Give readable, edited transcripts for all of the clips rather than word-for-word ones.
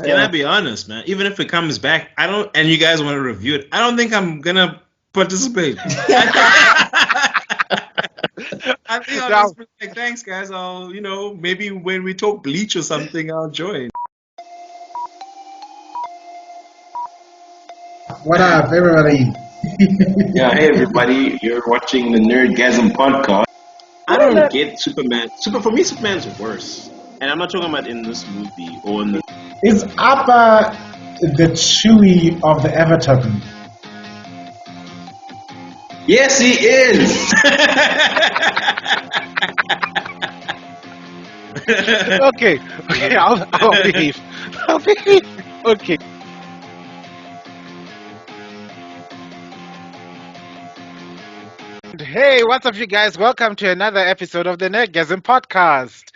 Can I be honest, man? Even if it comes back, I don't, and you guys want to review it, I don't think I'm gonna participate. I think I'll just be like, thanks, guys. I'll, maybe when we talk Bleach or something, I'll join. What up, everybody? Yeah, hey everybody, you're watching the Nerdgasm podcast. I don't get Superman. For me, Superman's worse. And I'm not talking about in this movie or in the... Is Appa the Chewie of the Everton? Yes, he is! Okay, I'll behave. Okay. Hey, what's up, you guys? Welcome to another episode of the Nerdgasm podcast.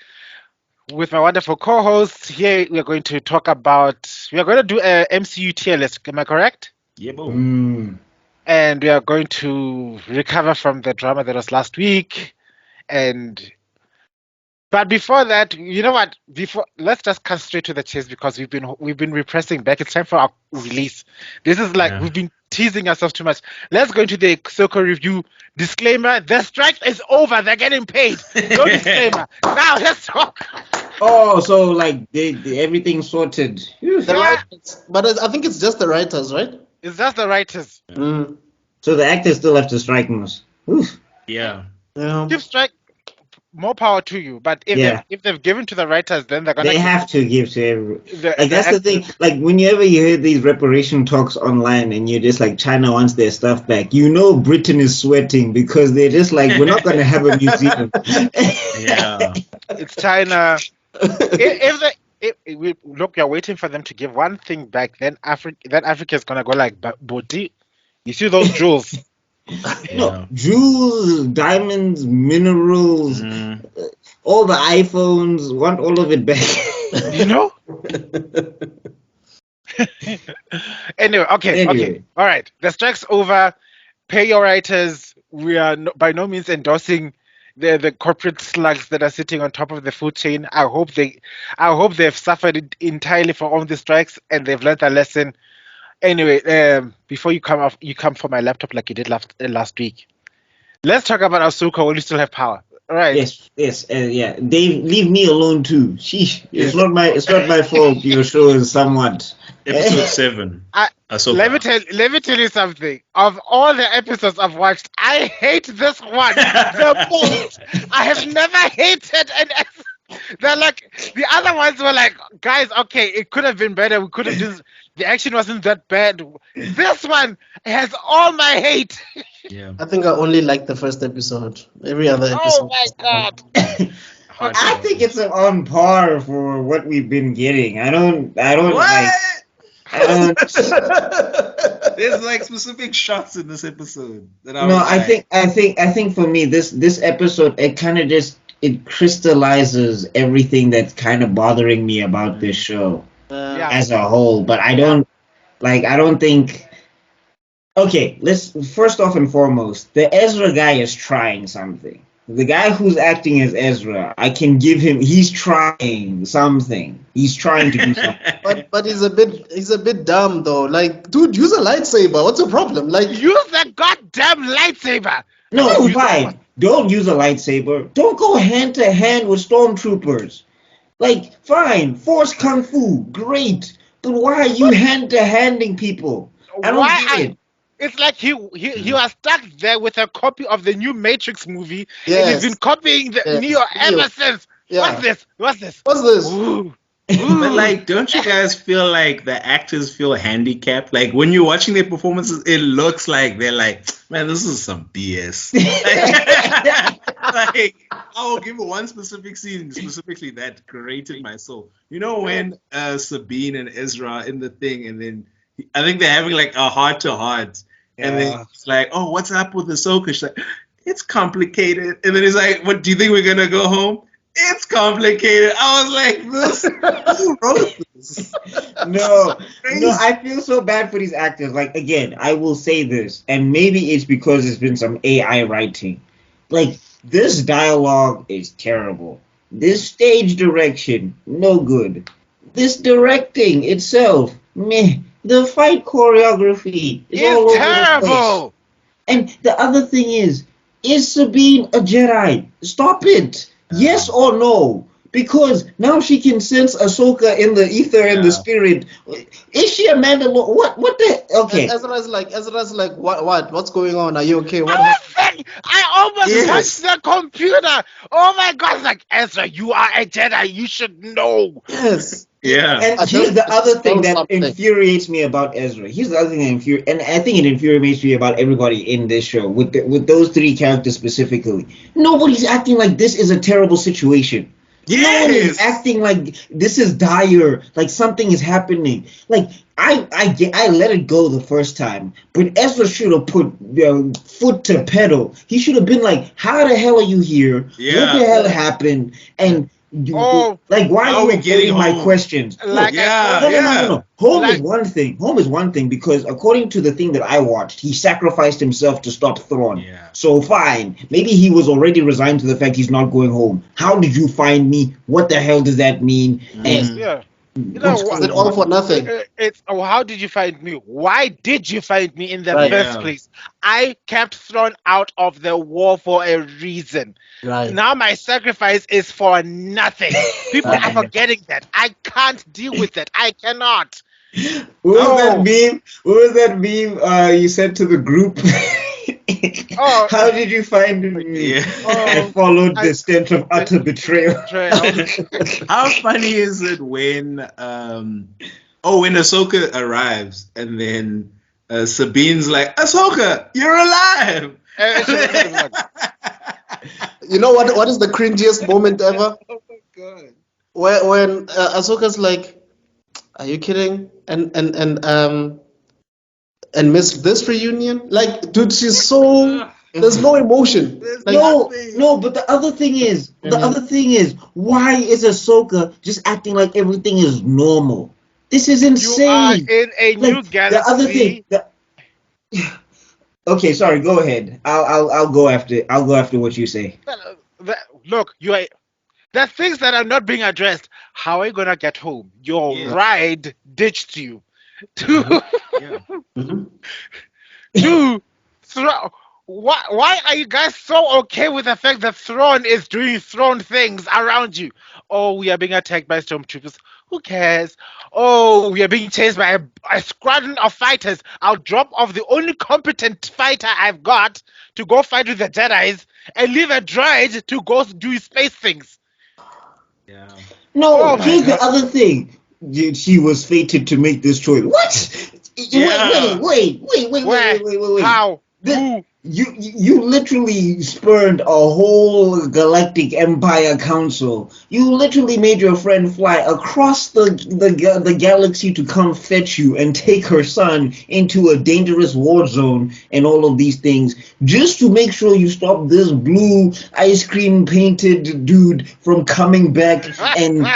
With my wonderful co-hosts here, we are going to do a MCU tier list. Am I correct? Yeah, boom. And we are going to recover from the drama that was last week. But before that, you know what? Let's just cut straight to the chase because we've been repressing back. It's time for our release. This is like we've been teasing ourselves too much. Let's go into the Ahsoka review. Disclaimer: the strike is over. They're getting paid. No disclaimer. Now let's talk. Oh, so like everything's sorted. The writers. But I think it's just the writers, right? It's just the writers. So the actors still have to strike us. Yeah. Give strike. More power to you, but if they've given to the writers, then they have to give to everyone. That's the thing. Like whenever you hear these reparation talks online, and you're just like, China wants their stuff back. You know, Britain is sweating because they're just like, we're not going to have a museum. Yeah, it's China. Look, you're waiting for them to give one thing back, then Africa is gonna go like, Boti, you see those jewels. No, jewels, diamonds, minerals, all the iPhones, want all of it back. You know? Anyway, okay. All right. The strike's over. Pay your writers. We are by no means endorsing the corporate slugs that are sitting on top of the food chain. I hope they've suffered entirely for all the strikes and they've learned a lesson. Anyway, before you come for my laptop like you did last week. Let's talk about Ahsoka when you still have power. All right. Yes, yeah. Dave, leave me alone too. Sheesh, it's not my fault. Your show is somewhat. Episode 7. Ahsoka. Let me tell you something. Of all the episodes I've watched, I hate this one the most. I have never hated an episode. They're like the other ones were like, guys, okay, it could have been better. We could have just the action wasn't that bad. This one has all my hate. Yeah. I think I only liked the first episode. Every other episode. Oh my god. I think it's on par for what we've been getting. I don't What? like. There's like specific shots in this episode that I think for me this episode it kind of just it crystallizes everything that's kind of bothering me about this show as a whole. But I don't think. Okay, let's first off and foremost, the Ezra guy is trying something. The guy who's acting as Ezra, I can give him. He's trying something. He's trying to do something. but he's a bit dumb though. Like, dude, use a lightsaber. What's the problem? Like, use the goddamn lightsaber. No, fine. Don't use a lightsaber. Don't go hand to hand with stormtroopers. Like, fine, force kung fu, great. But why are you hand to handing people? I don't get it. It's like he was stuck there with a copy of the new Matrix movie, and he's been copying the Neo ever since. Yeah. What's this? Ooh. But like, don't you guys feel like the actors feel handicapped? Like when you're watching their performances, it looks like they're like, man, this is some BS. Like, I'll give one specific scene specifically that grated my soul. You know when Sabine and Ezra in the thing, and then I think they're having like a heart-to-heart, and then it's like, oh, what's up with Ahsoka? She's like, it's complicated, and then he's like, what do you think we're gonna go home? It's complicated. I was like, who wrote this? No, I feel so bad for these actors. Like, again, I will say this, and maybe it's because it's been some AI writing. Like, this dialogue is terrible. This stage direction, no good. this directing itself, meh. The fight choreography is all over the place. terrible. And the other thing is Sabine a Jedi? Stop it. Yes or no? Because now she can sense Ahsoka in the ether and the spirit. Is she a Mandalorian? What the? Okay. Ezra's like, what's going on? Are you okay? What I almost punched the computer. Oh my God! It's like, Ezra, you are a Jedi. You should know. Yes. Yeah. And here's the other thing that infuriates me about Ezra. Here's the other thing that infuriates, and I think it infuriates me about everybody in this show, with those three characters specifically. Nobody's acting like this is a terrible situation. Yes. No one is acting like this is dire, like something is happening. Like I let it go the first time, but Ezra should have put foot to pedal. He should have been like, "How the hell are you here? Yeah. What the hell happened?" And like, why are you avoiding my questions? Like, No. Home is one thing. Home is one thing because according to the thing that I watched, he sacrificed himself to stop Thrawn. Yeah. So fine, maybe he was already resigned to the fact he's not going home. How did you find me? What the hell does that mean? And yeah. is it all for nothing? It's how did you find me? Why did you find me in the Right. first place? I kept Thrawn out of the war for a reason. Right. Now my sacrifice is for nothing. People are forgetting that. I can't deal with that. I cannot. what was that meme? What was that meme you sent to the group? How did you find me? Yeah. I followed the stench of utter betrayal. How funny is it when when Ahsoka arrives and then Sabine's like, Ahsoka, you're alive. You know what is the cringiest moment ever? Oh my God. When Ahsoka's like, "Are you kidding?" And miss this reunion? Like, dude, she's so there's no emotion. Like, No, but the other thing is, why is Ahsoka just acting like everything is normal? This is insane. You are in a new galaxy. The other thing. Okay, sorry. Go ahead. I'll go after. I'll go after what you say. Look, there are things that are not being addressed. How are you gonna get home? Your ride ditched you. Why are you guys so okay with the fact that Thrawn is doing Thrawn things around you? Oh, we are being attacked by stormtroopers. Who cares? Oh, we are being chased by a squadron of fighters. I'll drop off the only competent fighter I've got to go fight with the Jedis and leave a droid to go do space things. Yeah. No, here's the other thing. She was fated to make this choice. What? Yeah. Wait. How? You literally spurned a whole galactic empire council. You literally made your friend fly across the galaxy to come fetch you and take her son into a dangerous war zone and all of these things just to make sure you stop this blue ice cream painted dude from coming back and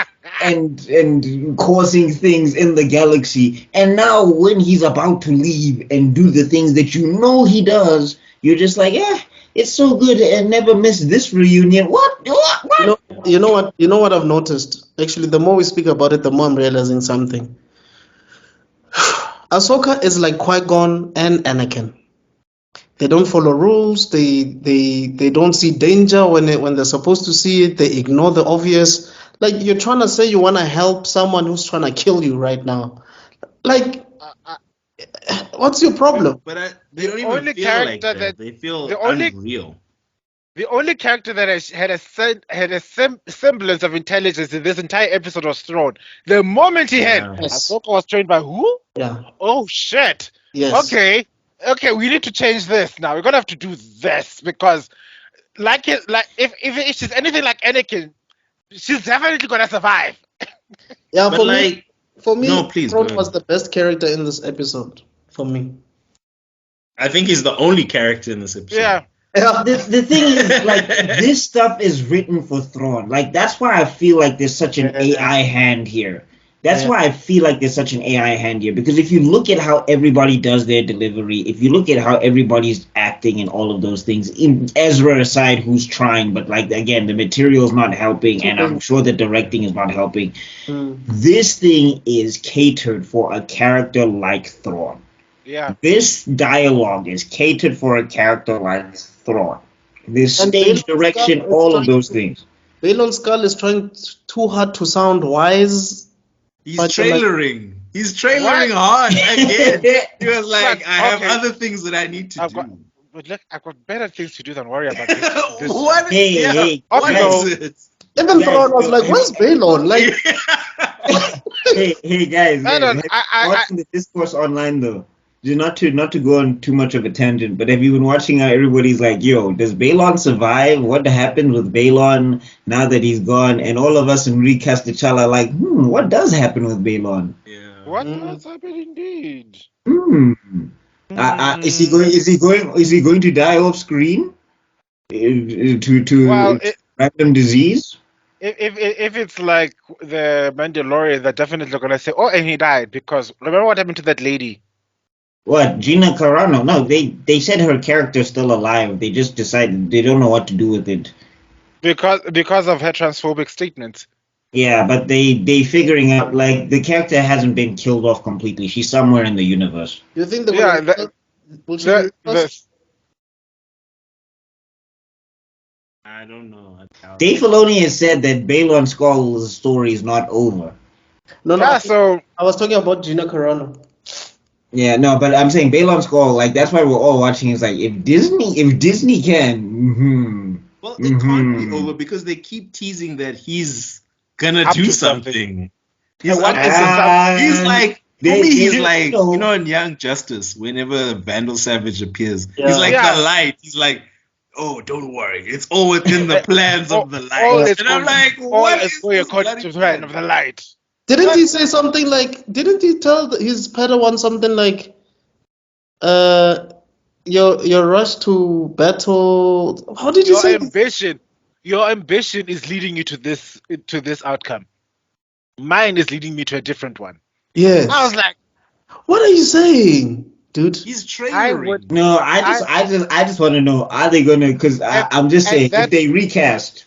causing things in the galaxy. And now when he's about to leave and do the things that you know he does, you're just like, it's so good and never miss this reunion. What? You know what I've noticed? Actually, the more we speak about it, the more I'm realizing something. Ahsoka is like Qui-Gon and Anakin. They don't follow rules. They don't see danger when they're supposed to see it. They ignore the obvious. Like, you're trying to say you want to help someone who's trying to kill you right now. Like, what's your problem? But they don't even feel like that. They feel unreal. The only character that had a semblance of intelligence in this entire episode was Thrawn. The moment he had, Ahsoka was trained by who? Yeah. Oh shit. Yes. Okay, we need to change this now. We're gonna have to do this because, if she's anything like Anakin, she's definitely gonna survive. Yeah, But for me, no, please, Thrawn was the best character in this episode. For me, I think he's the only character in this episode. Yeah. The thing is, like, this stuff is written for Thrawn. Like, that's why I feel like there's such an AI hand here. That's why I feel like there's such an AI hand here. Because if you look at how everybody does their delivery, if you look at how everybody's acting and all of those things, in Ezra aside, who's trying, but like again, the material's not helping, and I'm sure the directing is not helping. This thing is catered for a character like Thrawn. Yeah. This dialogue is catered for a character like Thrawn. This stage direction, all of those things. Balon Skull is trying too hard to sound wise. He's trailering. He's trailering hard again. He was like, I have other things that I need to do. But look, I've got better things to do than worry about this. What? Hey, what is it? Even Thrawn was like, where's Balon? Like, hey guys, watching the discourse online though. Not to go on too much of a tangent, but have you been watching how everybody's like, yo, does Balon survive? What happened with Balon now that he's gone? And all of us in Recast T'Challa are like, what does happen with Balon? Yeah. What does happen indeed? Is he going to die off screen? To random disease? If it's like the Mandalorian, they're definitely gonna say, oh, and he died, because remember what happened to that lady? What, Gina Carano? No, they said her character's still alive. They just decided they don't know what to do with it. Because of her transphobic statements. Yeah, but they figuring out, like, the character hasn't been killed off completely. She's somewhere in the universe. You think I don't know. Dave Filoni has said that Balon Skull's story is not over. No, so I was talking about Gina Carano. Yeah, no, but I'm saying Balon Skull, like, that's why we're all watching. It's like, if Disney can, well, it can't be over because they keep teasing that he's gonna do something. He's like, he's like, you know, in Young Justice, whenever Vandal Savage appears, he's like the light. He's like, oh, don't worry, it's all within the plans of the light. And I'm like, what is according to the plan of the light? Didn't he say something like? Didn't he tell his Padawan something like, your rush to battle? How did you say? Your ambition is leading you to this outcome. Mine is leading me to a different one. Yes. I was like, what are you saying, dude? He's trailering. No, I just want to know, are they gonna? Because I'm just saying, if they recast.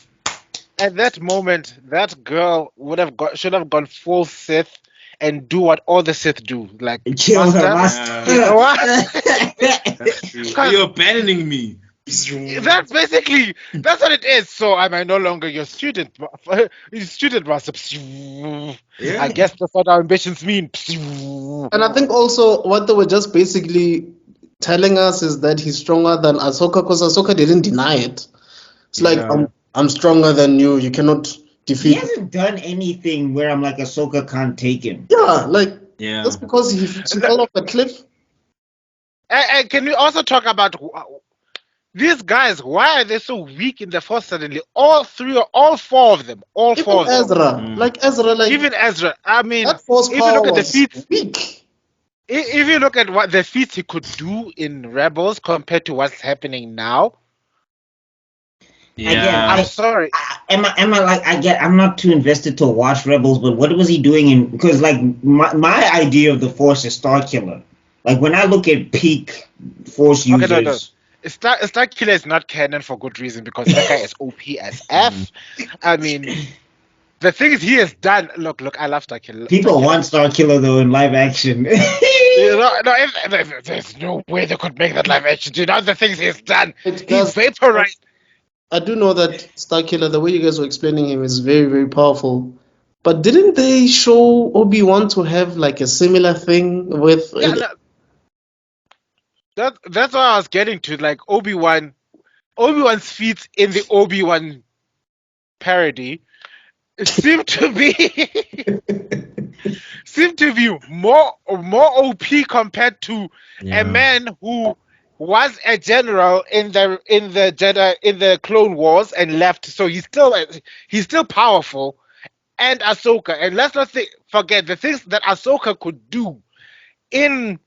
At that moment, that girl should have gone full Sith and do what all the Sith do, like kill her master. You know what? You're abandoning me. That's what it is. So am I no longer your student? Student master. Yeah. I guess that's what our ambitions mean. And I think also what they were just basically telling us is that he's stronger than Ahsoka, because Ahsoka didn't deny it. It's like, I'm stronger than you. You cannot defeat. He hasn't done anything where I'm like, Ahsoka can't take him. Yeah, that's because he fell off a cliff. And can we also talk about these guys? Why are they so weak in the Force suddenly? All four of them. Ezra, even Ezra. I mean, that Force if you look at the feats, weak. If you look at what the feats he could do in Rebels compared to what's happening now. Yeah. Again, I'm sorry. I'm not too invested to watch Rebels, but what was he doing because like my idea of the Force is Starkiller. Like when I look at peak Force users. No. Starkiller is not canon for good reason, because that guy is OP as F. I mean, the thing is, he has done. Look, I love Starkiller. People want Starkiller though in live action. If there's no way they could make that live action. Do you know the things he's done? He's vaporized. I do know that Starkiller, the way you guys were explaining him, is very, very powerful. But didn't they show Obi-Wan to have like a similar thing with? That's what I was getting to. Like Obi-Wan's feats in the Obi-Wan parody seem to be more OP compared to a man who was a general in the Clone Wars and left, so he's still powerful, and Ahsoka. And let's not forget the things that Ahsoka could do in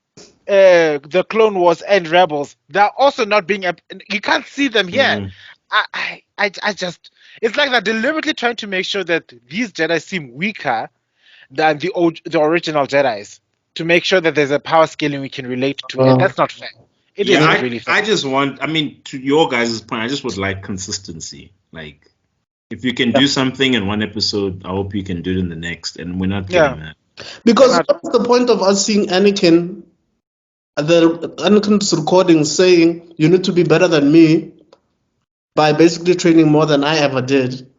the Clone Wars and Rebels. They're also not being. You can't see them here. I just. It's like they're deliberately trying to make sure that these Jedi seem weaker than the original Jedi's to make sure that there's a power scaling we can relate to, and that's not fair. It isn't really fair. I just want, I mean, to your guys' point, I just would like consistency. Like, if you can do something in one episode, I hope you can do it in the next, and we're not getting that. Because what's the point of us seeing Anakin's recording saying you need to be better than me by basically training more than I ever did?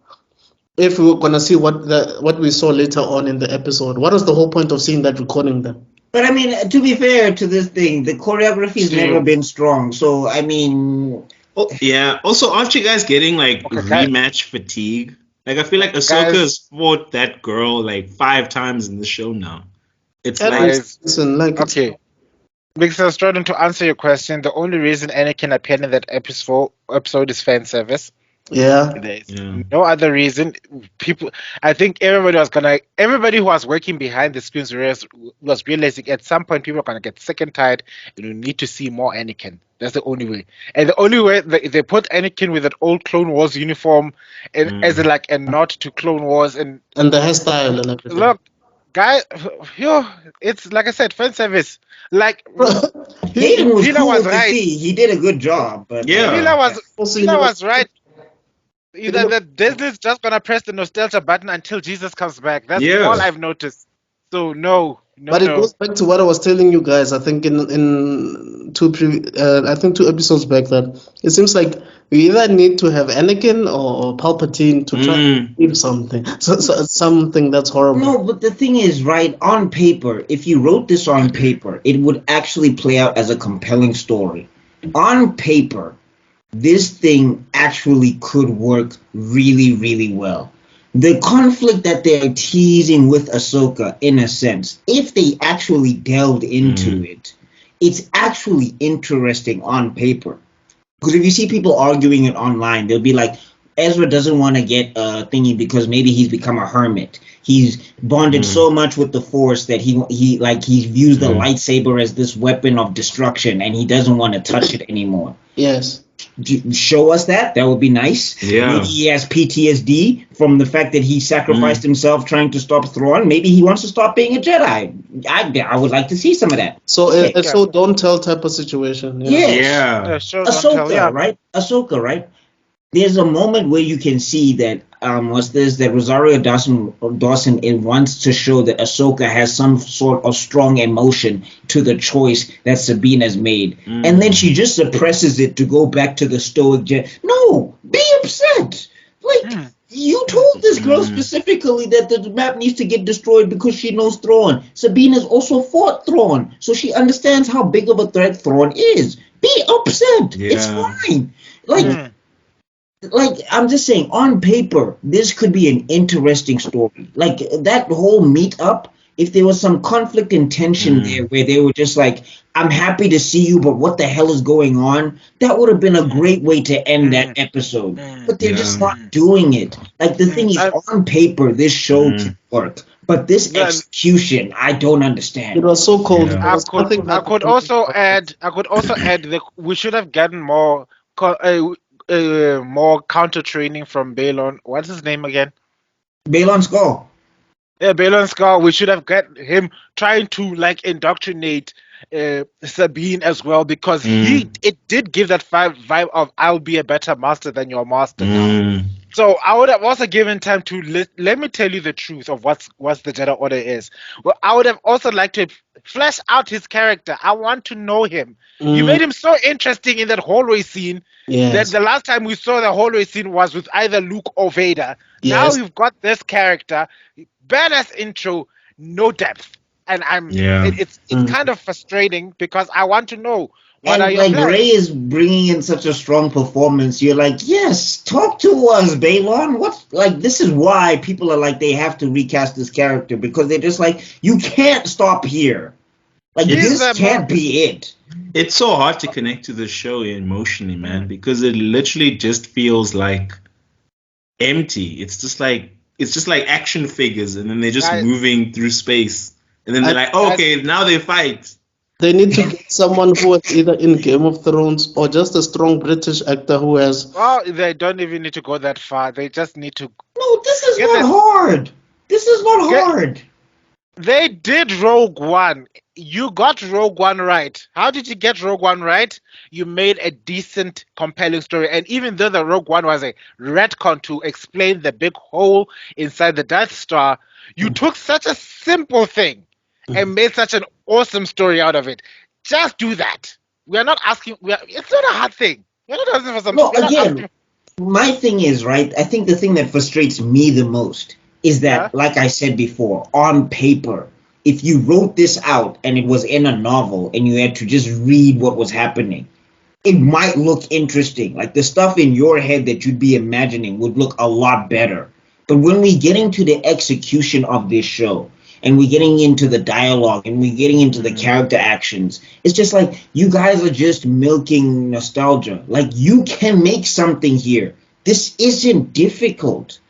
If we were gonna see what we saw later on in the episode, what is the whole point of seeing that recording then? But I mean, to be fair to this thing, the choreography has never been strong. So I mean, Also, aren't you guys getting like rematch fatigue? Like, I feel like Ahsoka has fought that girl like 5 times in the show now. It's okay. Mr. Extrodin, to answer your question, the only reason Anakin appeared in that episode is fan service. Yeah. There's no other reason. I think everybody who was working behind the screens was realizing at some point people are gonna get sick and tired, and we need to see more Anakin. That's the only way. And the only way they put Anakin with that old Clone Wars uniform and as like a nod to Clone Wars and the hairstyle and everything. Look, guy, it's like I said, fan service. Like Hayden was cool to see. He did a good job, but Hila was right. Either that Disney's just gonna press the nostalgia button until Jesus comes back. That's all I've noticed. So no. But it goes back to what I was telling you guys. I think in 2 episodes back, that it seems like we either need to have Anakin or Palpatine to try to achieve something. So something that's horrible. No, but the thing is, right, on paper, if you wrote this on paper, it would actually play out as a compelling story. On paper, this thing actually could work really, really well. The conflict that they're teasing with Ahsoka, in a sense, if they actually delved into it, it's actually interesting on paper. Because if you see people arguing it online, they'll be like, Ezra doesn't want to get a thingy because maybe he's become a hermit. He's bonded so much with the Force that he views the lightsaber as this weapon of destruction, and he doesn't want to touch it anymore. Yes. Show us that would be nice. Maybe he has PTSD from the fact that he sacrificed himself trying to stop Thrawn. Maybe he wants to stop being a Jedi. I would like to see some of that. So so don't tell type of situation. Ahsoka, right? Ahsoka, right? There's a moment where you can see that that Rosario Dawson wants to show that Ahsoka has some sort of strong emotion to the choice that Sabine has made. And then she just suppresses it to go back to the stoic No, be upset. Like, you told this girl specifically that the map needs to get destroyed because she knows Thrawn. Sabine has also fought Thrawn, so she understands how big of a threat Thrawn is. Be upset. It's fine. Like, I'm just saying, on paper, this could be an interesting story. Like, that whole meet-up, if there was some conflict and tension there where they were just like, I'm happy to see you, but what the hell is going on? That would have been a great way to end that episode. But they're just not doing it. Like, the thing is, on paper, this show could work. But this execution, I don't understand. It was so cold. I could also add that we should have gotten more counter training from Balon. What's his name again? Balon Skull. Yeah, Balon Skull. We should have got him trying to like indoctrinate Sabine as well, because it did give that vibe of I'll be a better master than your master now. So I would have also given time to let me tell you the truth of what's the Jedi Order is. Well, I would have also liked to flesh out his character. I want to know him. You made him so interesting in that hallway scene that the last time we saw the hallway scene was with either Luke or Vader. Now we've got this character, badass intro, no depth. And it's kind of frustrating because I want to know what are your plans. Ray is bringing in such a strong performance. You're like, yes, talk to us, Balon. This is why people are like, they have to recast this character, because they're just like, you can't stop here. Like, this can't be it. It's so hard to connect to the show emotionally, man, because it literally just feels like empty. It's just like action figures, and then they're just moving through space. And then they're like, okay, now they fight. They need to get someone who is either in Game of Thrones or just a strong British actor who has... Well, they don't even need to go that far. They just need to... No, this is not hard. This is not hard. They did Rogue One. You got Rogue One right. How did you get Rogue One right? You made a decent, compelling story. And even though the Rogue One was a retcon to explain the big hole inside the Death Star, you took such a simple thing and made such an awesome story out of it. Just do that. We are not asking. It's not a hard thing. We're not asking for something. No, again, my thing is, right, I think the thing that frustrates me the most is that, like I said before, on paper, if you wrote this out and it was in a novel and you had to just read what was happening, it might look interesting. Like the stuff in your head that you'd be imagining would look a lot better. But when we get into the execution of this show, and we're getting into the dialogue and we're getting into the character actions, it's just like you guys are just milking nostalgia. Like you can make something here. This isn't difficult.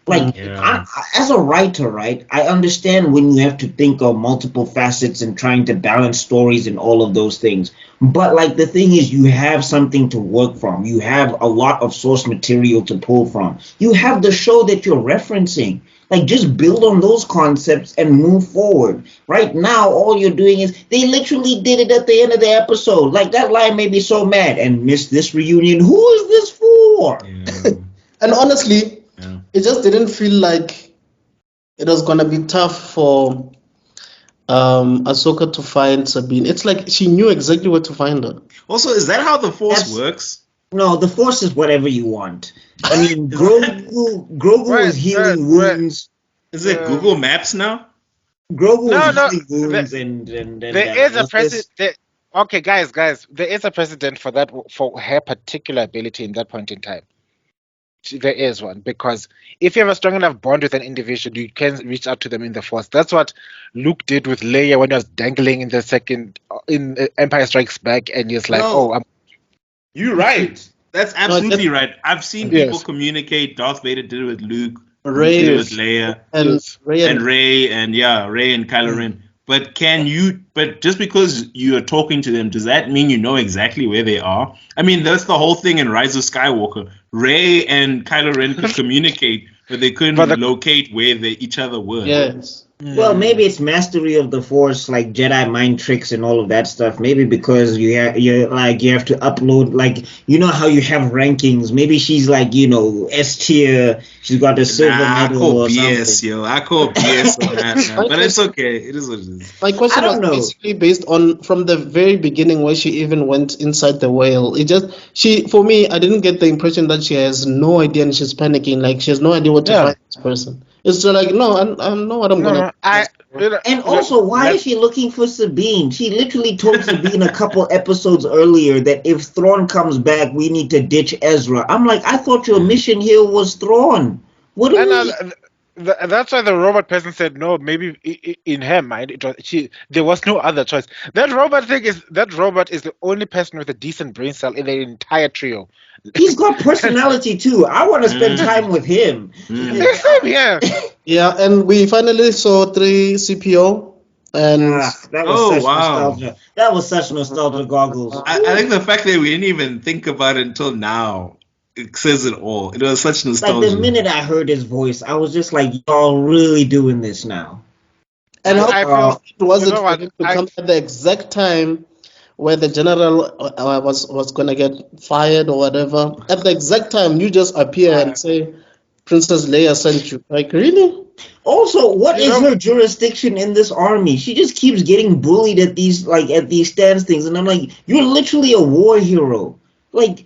Like as a writer, right, I understand when you have to think of multiple facets and trying to balance stories and all of those things. But like the thing is, you have something to work from. You have a lot of source material to pull from. You have the show that you're referencing. Like just build on those concepts and move forward. Right now, all you're doing is they literally did it at the end of the episode. Like that line made me so mad and missed this reunion. Who is this for? Yeah. And honestly, it just didn't feel like it was gonna be tough for Ahsoka to find Sabine. It's like she knew exactly where to find her. Also, is that how the Force works? No, the Force is whatever you want. I mean, Grogu is healing wounds. Is it Google Maps now? Grogu is healing wounds and there is a precedent. Okay, guys, there is a precedent for that, for her particular ability in that point in time. There is one, because if you have a strong enough bond with an individual, you can reach out to them in the Force. That's what Luke did with Leia when he was dangling in Empire Strikes Back, and he's like, You're right. That's absolutely right. I've seen people communicate. Darth Vader did it with Luke. Rey did it with Leia. And Rey and Kylo Ren. But but just because you are talking to them, does that mean you know exactly where they are? I mean, that's the whole thing in Rise of Skywalker. Rey and Kylo Ren could communicate, but they couldn't locate where each other were. Yes. Well, maybe it's mastery of the Force, like Jedi mind tricks and all of that stuff. Maybe because you have to upload, like, you know how you have rankings. Maybe she's like, S tier. She's got a silver medal or something. I call BS on that, man. But it's okay. It is what it is. My question was basically based on from the very beginning when she even went inside the whale. For me, I didn't get the impression that she has no idea and she's panicking. Like she has no idea what to find this person. It's just like, no, I know what I'm gonna. And also, why is she looking for Sabine? She literally told Sabine a couple episodes earlier that if Thrawn comes back, we need to ditch Ezra. I'm like, I thought your mission here was Thrawn. What that's why the robot person said no. Maybe in her mind, there was no other choice. That robot is the only person with a decent brain cell in the entire trio. He's got personality too. I want to spend time with him. Yeah, and we finally saw 3 CPO, and that was nostalgia. That was such nostalgia goggles. I think the fact that we didn't even think about it until now, it says it all. It was such nostalgia. Like the minute I heard his voice, I was just like, y'all really doing this now. And I feel it wasn't for him to come at the exact time where the general was gonna get fired or whatever. At the exact time, you just appear and say, Princess Leia sent you. Like, really? Also, what is her jurisdiction in this army? She just keeps getting bullied at these stance things, and I'm like, you're literally a war hero. Like,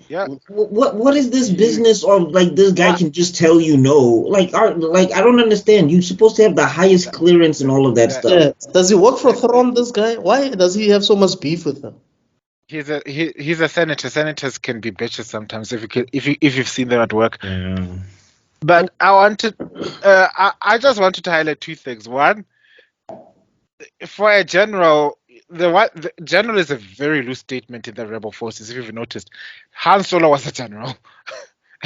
what is this business of like this guy can just tell you no? Like, I don't understand. You're supposed to have the highest clearance and all of that stuff. Yeah. Does he work for Thrawn? This guy? Why does he have so much beef with him? He's a senator. Senators can be bitches sometimes if you've seen them at work. Yeah. But I just wanted to highlight 2 things. One, for a general. The general is a very loose statement in the rebel forces. If you've noticed, Han Solo was a general,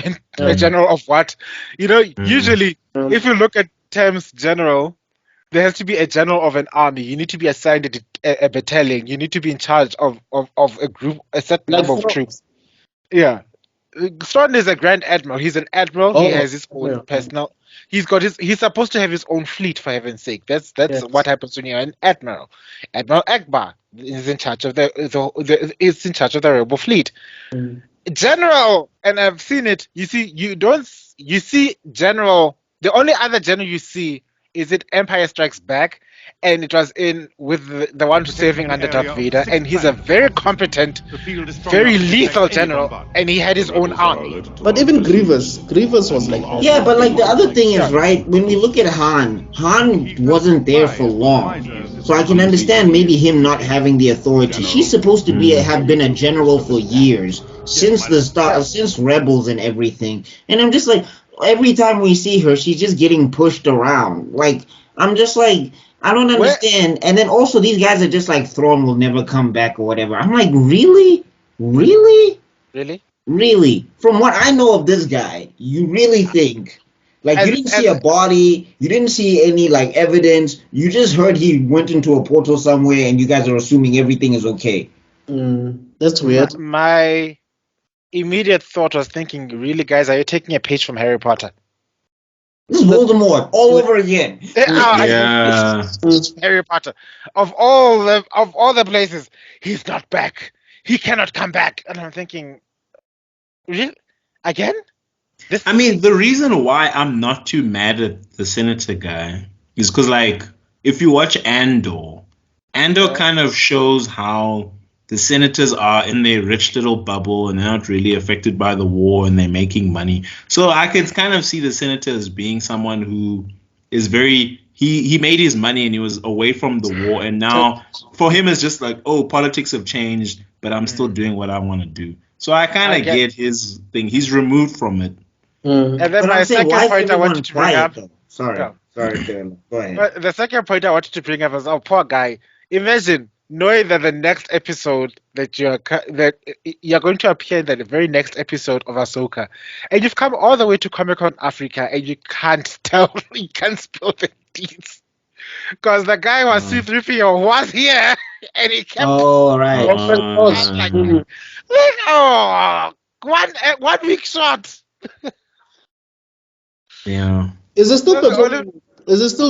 and a general of what? Usually, if you look at terms general, there has to be a general of an army. You need to be assigned a battalion. You need to be in charge of a group, a certain number of troops. Yeah, Stratton is a grand admiral. He's an admiral. He has his own personal. He's supposed to have his own fleet, for heaven's sake. That's what happens when you're an admiral. Admiral Akbar is in charge of is in charge of the rebel fleet. General, and I've seen it. You see General. The only other general you see is it Empire Strikes Back, and it was in with the one saving under Darth Vader, and he's a very competent, very lethal general, and he had his own army. But even Grievous was like that. Yeah, but like the other thing is, right, when we look at Han wasn't there for long. So I can understand maybe him not having the authority. She's supposed to have been a general for years, since the start, since Rebels and everything. And I'm just like, every time we see her, she's just getting pushed around. Like, I'm just like, I don't understand. And then also these guys are just like, Thrawn will never come back or whatever. I'm like, really? Really? Really? Really? From what I know of this guy, you really think, like, you didn't see a body, you didn't see any, like, evidence, you just heard he went into a portal somewhere and you guys are assuming everything is okay. That's weird. My immediate thought was thinking, really, guys, are you taking a page from Harry Potter? This is Voldemort all over again. Yeah. Harry Potter. Of all the places, he's not back. He cannot come back. And I'm thinking, really? Again? I mean, the reason why I'm not too mad at the senator guy is because, like, if you watch Andor kind of shows how the senators are in their rich little bubble and they're not really affected by the war and they're making money. So I could kind of see the senator as being someone who is very... He made his money and he was away from the war, and now for him it's just like, oh, politics have changed, but I'm still doing what I want to do. So I kind of get his thing. He's removed from it. And then But my I'm saying, second why is point I everyone wanted to bring quiet, up... though? Sorry, Tebello. Go ahead. But the second point I wanted to bring up was, oh, poor guy. Imagine knowing that the next episode that you're going to appear in the very next episode of Ahsoka, and you've come all the way to Comic-Con Africa, and you can't spill the deeds. Because the guy was C-3PO was here, and he kept... Oh, right. One week shot. Yeah. Is it still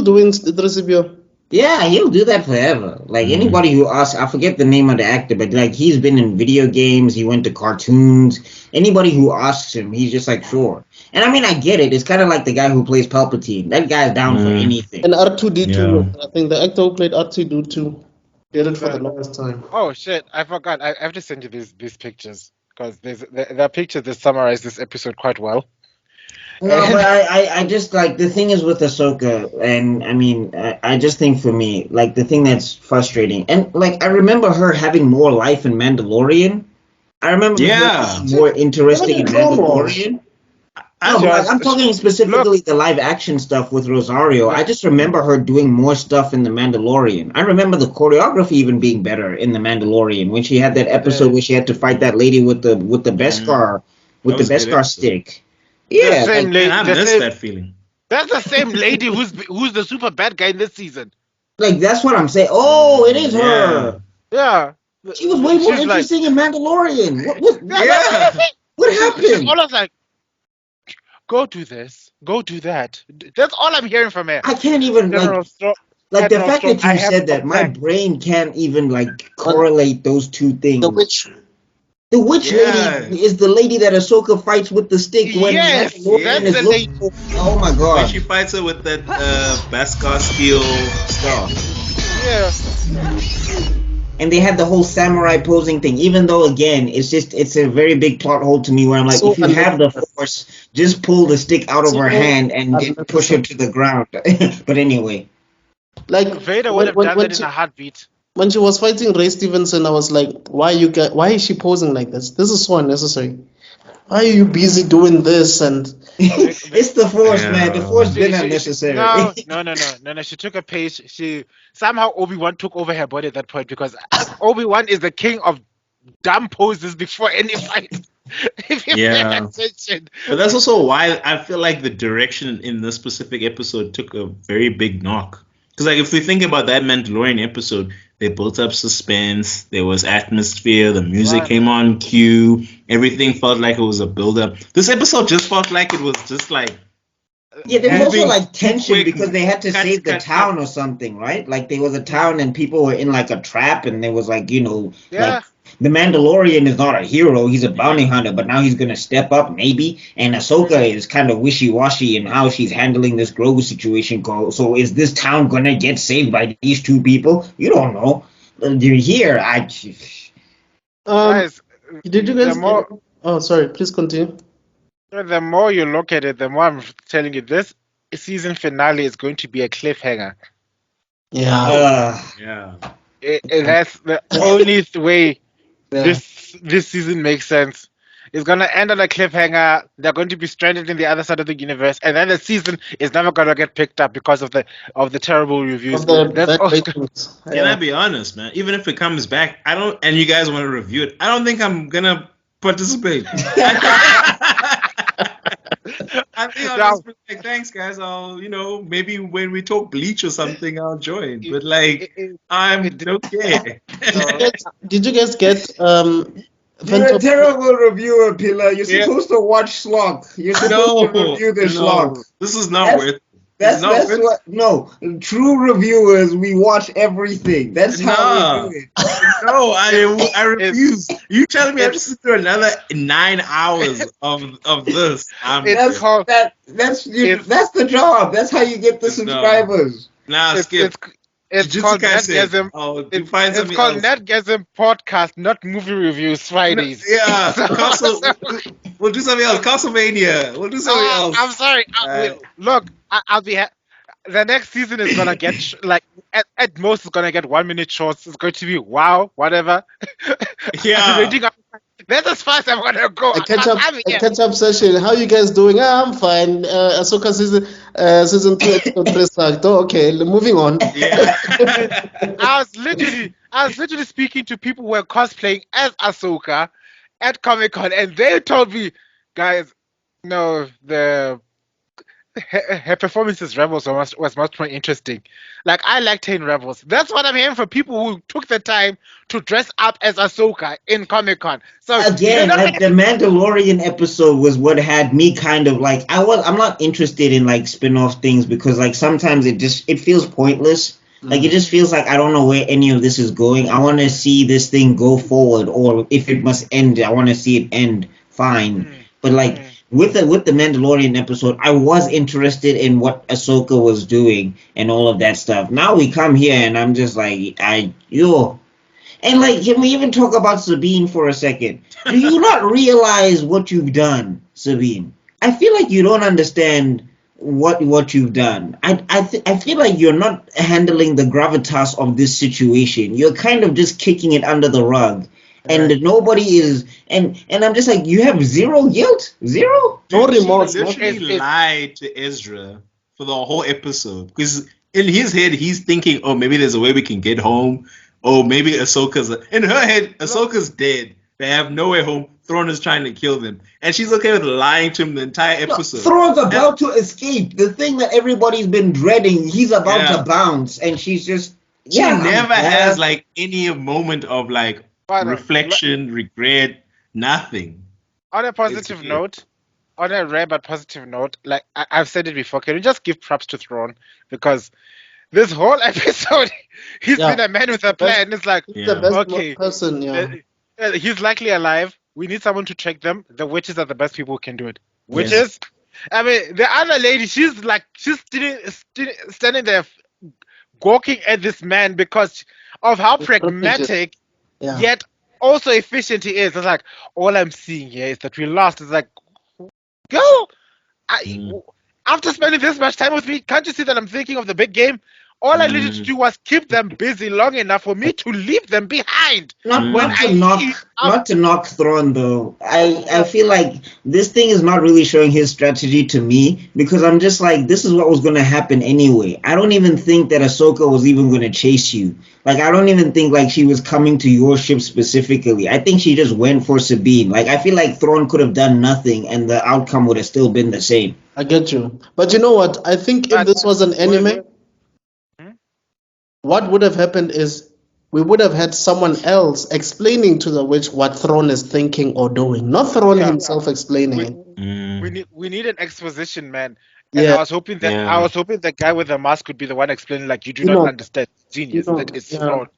doing 3CPO? Yeah, he'll do that forever. Like, anybody who asks, I forget the name of the actor, but, like, he's been in video games, he went to cartoons. Anybody who asks him, he's just like, sure. And, I mean, I get it. It's kind of like the guy who plays Palpatine. That guy's down for anything. And R2-D2, I think the actor who played R2-D2 did it for the longest time. Oh, shit, I forgot. I have to send you these pictures, because there are pictures that summarize this episode quite well. No, but I just, like, the thing is with Ahsoka, and, I mean, I just think for me, like, the thing that's frustrating, and, like, I remember her having more life in Mandalorian. I remember her being more interesting in Mandalorian. I'm talking specifically the live action stuff with Rosario. I just remember her doing more stuff in The Mandalorian. I remember the choreography even being better in The Mandalorian when she had that episode where she had to fight that lady with the Beskar Beskar stick. Yeah, I miss that feeling. That's the same lady who's the super bad guy in this season. Like, that's what I'm saying. Oh, it is her. Yeah. She was way more interesting in Mandalorian. What happened? All I was like, go do this, go do that. That's all I'm hearing from her. I can't even, like the fact that you said that, my brain can't even, like, correlate those two things. The witch lady is the lady that Ahsoka fights with the stick when that's the lady. Oh my god. When she fights her with that Beskar steel stuff. Yeah. And they had the whole samurai posing thing, even though, again, it's a very big plot hole to me where I'm like, if you have the Force, just pull the stick out of her hand and push her to the ground. But anyway. Like, Vader would have done that in a heartbeat. When she was fighting Ray Stevenson, I was like, why is she posing like this? This is so unnecessary. Why are you busy doing this? And it's the Force, man. The Force been unnecessary. No. She took a page. Somehow Obi-Wan took over her body at that point, because Obi-Wan is the king of dumb poses before any fight. But that's also why I feel like the direction in this specific episode took a very big knock. Because, like, if we think about that Mandalorian episode, they built up suspense, there was atmosphere, the music came on cue, everything felt like it was a build-up. This episode just felt like it was just like Yeah, there was also moving like tension quick, because they had to cut, save the cut, town cut. or something, right? Like there was a town and people were in like a trap, and there was like Yeah. the Mandalorian is not a hero; he's a bounty hunter, but now he's gonna step up maybe. And Ahsoka is kind of wishy washy in how she's handling this Grogu situation. So is this town gonna get saved by these two people? You don't know. You're here. Guys, Did you the guys more Oh, sorry. Please continue. the more you look at it, the more I'm telling you this season finale is going to be a cliffhanger. Yeah. Yeah. That's the only way Yeah. this season makes sense. It's gonna end on a cliffhanger. They're going to be stranded in the other side of the universe, and then the season is never gonna get picked up because of the terrible reviews. Of the That's bad all. ratings. Can I Yeah. be honest, man? Even if it comes back, I don't. And you guys want to review it, I don't think I'm gonna participate. I think I'll Now, just be like, thanks, guys. I'll, maybe when we talk Bleach or something, I'll join. But like, I'm it- okay. Did you guys get You're a Phantom? terrible reviewer, Pillar. You're Yeah. supposed to watch Slog. You're supposed to review the Slog. This is not That's- worth it. That's It's not worth what no true reviewers, we watch everything. That's how Nah. we do it. No, I refuse. You telling me I have to it's- sit through another 9 hours of this? It's called That's the job. That's how you get the No. subscribers. Nah, it's skip. it's Jujutsu called Kaisen. Netgasm. Oh, you It's, find it's something called else. Netgasm podcast, not movie reviews Fridays. Yeah, So- Castle. We'll do something else. Castlevania. We'll do something else. I'm sorry. Alright. Look, I'll be. The next season is gonna get at most it's gonna get 1 minute shorts. It's going to be wow, whatever. Yeah. Rating up- That's as far as I'm gonna go. A catch up, I'm a here. catch up session. How you guys doing? I'm fine. Ahsoka season 2 episode 3 sucked. Oh, okay, moving on. Yeah. I was literally speaking to people who were cosplaying as Ahsoka at Comic Con, and they told me, guys, no, her performance as Rebels was much more interesting. Like, I liked her in Rebels. That's what I'm hearing from people who took the time to dress up as Ahsoka in Comic Con. So Again, like the Mandalorian episode was what had me kind of like I'm not interested in like spin-off things because like sometimes it feels pointless. Like it just feels like I don't know where any of this is going. I want to see this thing go forward, or if it must end, I want to see it end fine. But like with the Mandalorian episode, I was interested in what Ahsoka was doing and all of that stuff. Now we come here and I'm just like and like, can we even talk about Sabine for a second? Do you not realize what you've done, Sabine? I feel like you don't understand what you've done. I feel like you're not handling the gravitas of this situation. You're kind of just kicking it under the rug. And nobody is, and I'm just like, you have zero guilt, zero. No remorse. He literally lied to Ezra for the whole episode because in his head he's thinking, oh, maybe there's a way we can get home. Oh, maybe Ahsoka's in her head. Ahsoka's dead. They have no way home. Thrawn is trying to kill them, and she's okay with lying to him the entire episode. Thrawn's about to escape. The thing that everybody's been dreading, he's about to bounce, and she's just. She never has like any moment of like reflection, regret, nothing. On a positive note, on a rare but positive note, like I've said it before, can you just give props to Thrawn? Because this whole episode, he's been a man with a plan. It's like, He's the best person, he's likely alive. We need someone to check them. The witches are the best people who can do it. Witches? I mean, the other lady, she's standing there gawking at this man because of how pragmatic yet also efficient he is. It's like, all I'm seeing here is that we lost. It's like, girl, after spending this much time with me, can't you see that I'm thinking of the big game? All I needed to do was keep them busy long enough for me to leave them behind. Not to knock Thrawn though. I feel like this thing is not really showing his strategy to me because I'm just like, this is what was going to happen anyway. I don't even think that Ahsoka was even going to chase you. Like, I don't even think like she was coming to your ship specifically. I think she just went for Sabine. Like, I feel like Thrawn could have done nothing and the outcome would have still been the same. I get you. But you know what? I think if this was an anime, what would have happened is we would have had someone else explaining to the witch what Thrawn is thinking or doing, not Thrawn himself explaining it. We need an exposition, man. And Yeah, I was hoping the guy with the mask would be the one explaining, like, you do not understand, genius. That is Thrawn.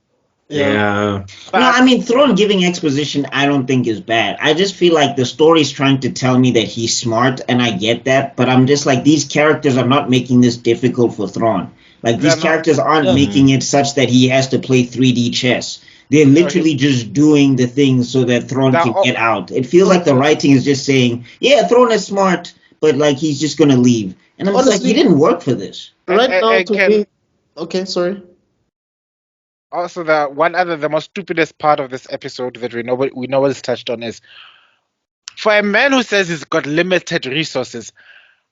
Yeah. No, I mean, Thrawn giving exposition, I don't think is bad. I just feel like the story's trying to tell me that he's smart, and I get that. But I'm just like, these characters are not making this difficult for Thrawn. Like, these characters aren't making it such that he has to play 3D chess. They're literally just doing the things so that Thrawn can get out. It feels like the writing is just saying, yeah, Thrawn is smart, but like he's just gonna leave. And I'm just like, he didn't work for this. Right now, to me. Okay, sorry. Also, the most stupidest part of this episode that we nobody's touched on is, for a man who says he's got limited resources,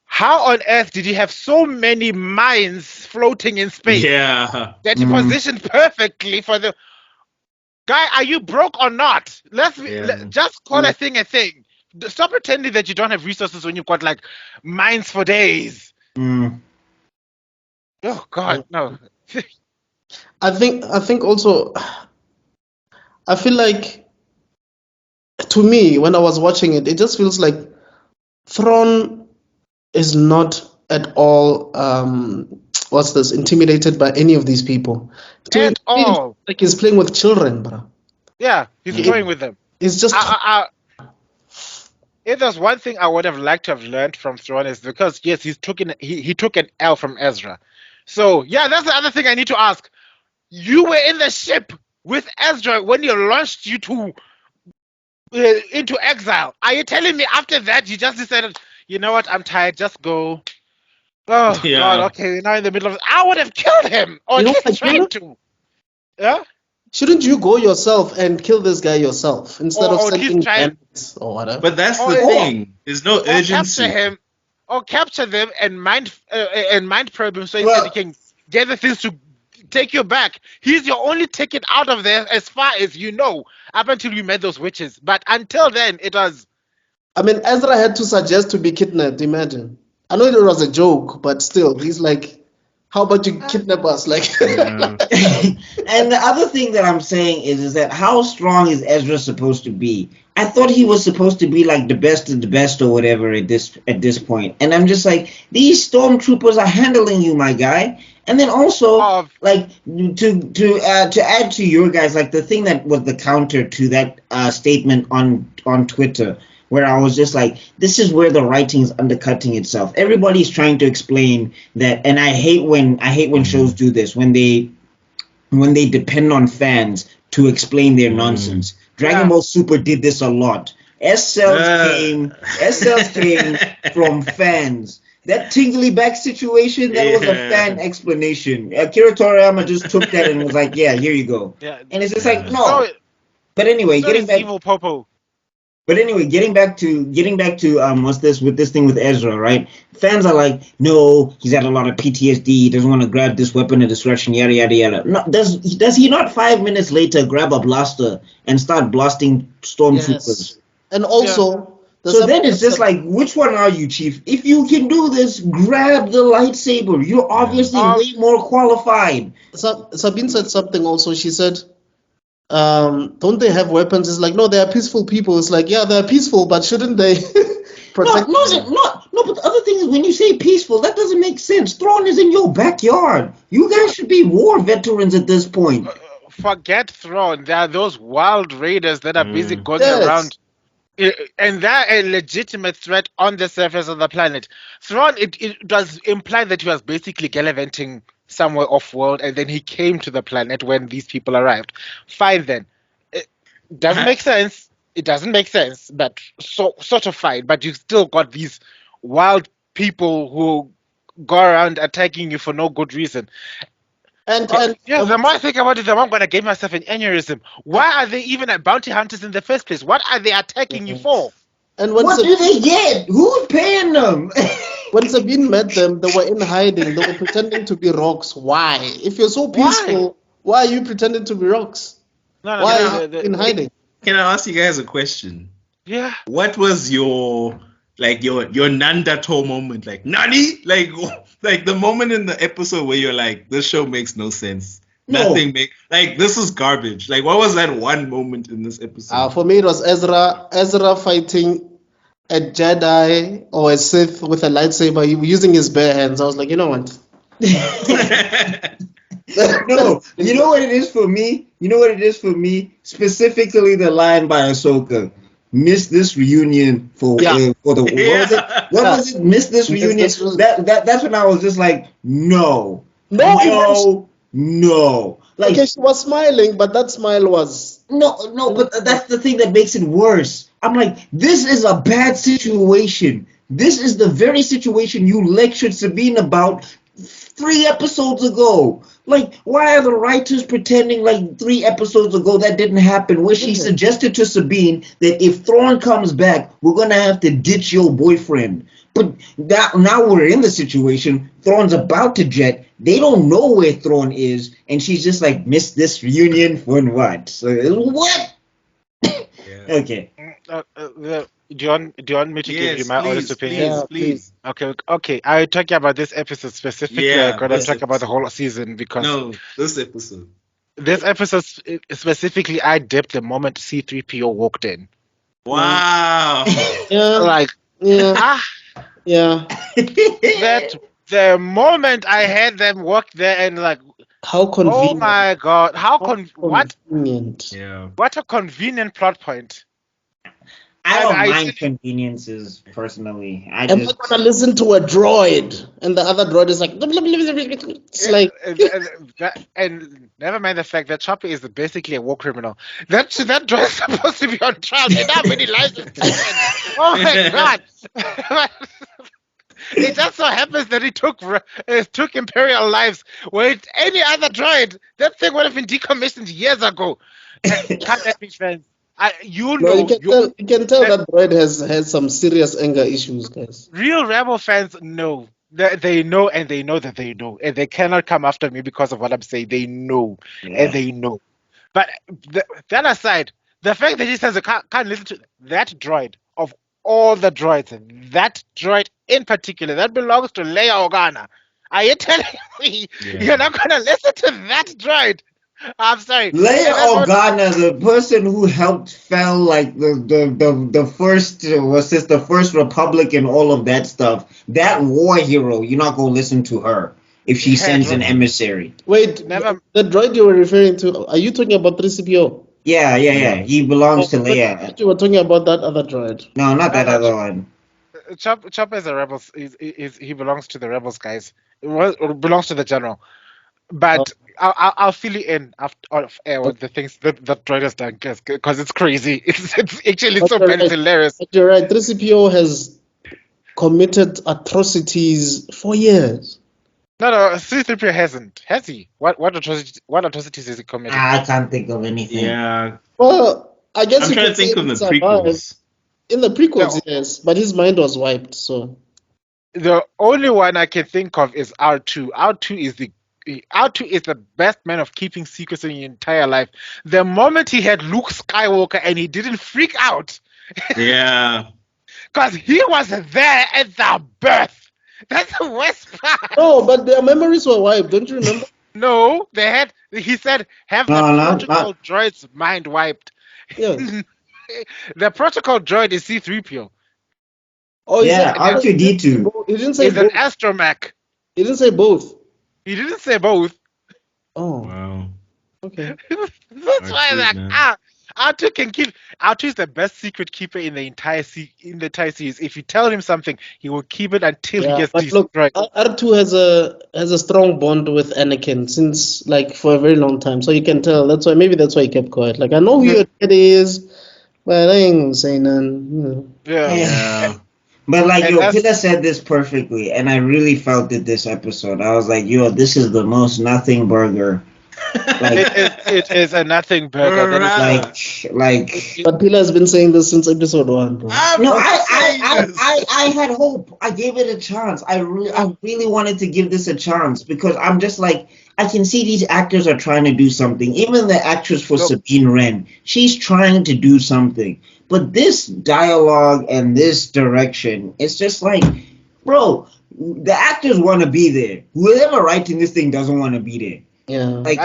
how on earth did he have so many mines floating in space? Yeah. That he positioned perfectly for the guy. Are you broke or not? Just call a thing a thing. Stop pretending that you don't have resources when you've got like mines for days. Oh God, no. I think also, I feel like, to me, when I was watching it, it just feels like Thrawn is not at all intimidated by any of these people. At all. Like he's playing with children, bro. Yeah, he's playing with them. It's just if there's one thing I would have liked to have learned from Thrawn, is because yes, he took an L from Ezra. So yeah, that's the other thing I need to ask. You were in the ship with Ezra when he launched you into exile. Are you telling me after that you just decided, you know what, I'm tired, just go? Oh God, okay, now in the middle of it, I would have killed him, or at least tried to. Yeah. Shouldn't you go yourself and kill this guy yourself instead of sending bandits or whatever? But that's the thing. There's no urgency. Capture him, or capture them and mind probe him so that he can get the things to take you back. He's your only ticket out of there, as far as you know, up until you met those witches. But until then, it was. I mean, Ezra had to suggest to be kidnapped. Imagine. I know it was a joke, but still, he's like, "How about you kidnap us?" Like. And the other thing that I'm saying is that how strong is Ezra supposed to be? I thought he was supposed to be like the best of the best or whatever at this point. And I'm just like, these stormtroopers are handling you, my guy. And then also, like, to add to your guys, like the thing that was the counter to that statement on Twitter, where I was just like, this is where the writing is undercutting itself. Everybody's trying to explain that, and I hate when shows do this, when they depend on fans to explain their nonsense. Dragon Ball Super did this a lot. S-Cells came from fans. That tingly back situation, that was a fan explanation. Akira Toriyama just took that and was like, yeah, here you go. Yeah. And it's just like, no. But anyway, getting back evil Popo. But anyway, getting back to what's this with this thing with Ezra, right? Fans are like, no, he's had a lot of PTSD. He doesn't want to grab this weapon of destruction, yada yada yada. No, does he not 5 minutes later grab a blaster and start blasting stormtroopers? Yes. And also, so then it's just like, which one are you, Chief? If you can do this, grab the lightsaber. You're obviously way more qualified. Sabine said something also. She said, don't they have weapons? It's like, no, they are peaceful people. It's like, yeah, they're peaceful, but shouldn't they protect? No, but the other thing is, when you say peaceful, that doesn't make sense. Thrawn is in your backyard. You guys should be war veterans at this point. Forget Thrawn. There are those wild raiders that are busy going around. And they're a legitimate threat on the surface of the planet. Thrawn, it does imply that he was basically gallivanting somewhere off-world, and then he came to the planet when these people arrived. Fine then. It doesn't make sense. It doesn't make sense, but sort of fine. But you've still got these wild people who go around attacking you for no good reason. And the more I think about it, the more I'm going to give myself an aneurysm. Why are they even bounty hunters in the first place? What are they attacking you for? And what do they get? Who's paying them? When Sabine met them, they were in hiding. They were pretending to be rocks. Why? If you're so peaceful, why are you pretending to be rocks? Why are you in hiding? Can I ask you guys a question? Yeah. What was your Nandato moment? Like, Nani? Like the moment in the episode where you're like, this show makes no sense. Nothing this is garbage. Like, what was that one moment in this episode? For me, it was Ezra fighting a Jedi or a Sith with a lightsaber using his bare hands. I was like, you know what? No, you know what it is for me? You know what it is for me? Specifically the line by Ahsoka. Miss this reunion for the what was it? What was it? Miss this reunion. That's when I was just like, no. Like, okay, she was smiling, but that smile was no, but that's the thing that makes it worse. I'm like, this is a bad situation. This is the very situation you lectured Sabine about 3 episodes ago. Like, why are the writers pretending like 3 episodes ago that didn't happen? Where she suggested to Sabine that if Thrawn comes back, we're gonna have to ditch your boyfriend. But now we're in the situation. Thrawn's about to jet. They don't know where Thrawn is, and she's just like, miss this reunion for what? So, what? Okay. Do you want me to give you my honest opinion? Yeah, please. Okay. I'm talking about this episode specifically. I'm gonna talk about the whole season because this episode. This episode specifically, I dipped the moment C-3PO walked in. Wow. Yeah. That the moment I had them walk there and like, how convenient! Oh my god! What? Yeah. What a convenient plot point. I don't mind conveniences personally. I'm not gonna listen to a droid, and the other droid is like, it's like, and never mind the fact that Chopper is basically a war criminal. That droid is supposed to be on trial. You know how many licenses? Oh my god! It just so happens that it took Imperial lives. With any other droid, that thing would have been decommissioned years ago. Can't let me friends. You can tell that droid has some serious anger issues, guys. Real Rebel fans know. They know, and they know that they know, and they cannot come after me because of what I'm saying. They know, and they know. But that aside, the fact that he says I can't listen to that droid of all the droids, that droid in particular, that belongs to Leia Organa. Are you telling me you're not going to listen to that droid? I'm sorry. Leia Organa, the person who helped fell like the first the first Republic and all of that stuff. That war hero, you're not gonna listen to her if she sends an emissary. Wait, the droid you were referring to, are you talking about 3CPO? Yeah. He belongs to Leia. You were talking about that other droid. No, not that other one. Chopper is a rebel. He belongs to the rebels, guys. It belongs to the general. But I'll fill you in after with the things that droid has done, because it's crazy. It's actually so bad. It's hilarious. But you're right. 3CPO has committed atrocities for years. No, C-3PO hasn't. Has he? What atrocities has he committed? I can't think of anything. Yeah. Well, I guess I'm trying to think of the prequels. In the prequels, yes, but his mind was wiped. So the only one I can think of is R2. R2 is the best man of keeping secrets in his entire life. The moment he had Luke Skywalker and he didn't freak out. Yeah. Because he was there at the birth. That's the worst part. No, but their memories were wiped. Don't you remember? No, they had. He said, have the protocol droid's mind wiped. Yes. The protocol droid is C-3PO. Oh, yeah, R2-D2. He didn't say it's an astromech. He didn't say both. He didn't say both. Oh. Wow. Okay. That's why R2 can keep. R2 is the best secret keeper in the entire series. If you tell him something, he will keep it until he gets destroyed. R2 has a strong bond with Anakin since for a very long time, so you can tell. That's why he kept quiet. I know who your dad is, but I ain't gonna say none. Yeah. But Peter said this perfectly, and I really felt it this episode. I was like, this is the most nothing burger. It is a nothing burger. But Pila has been saying this since episode 1, bro. I had hope. I gave it a chance. I really wanted to give this a chance because I'm just like, I can see these actors are trying to do something. Even the actress for Sabine Wren, she's trying to do something. But this dialogue and this direction, it's just like, bro, the actors want to be there. Whoever writing this thing doesn't want to be there. Yeah. Let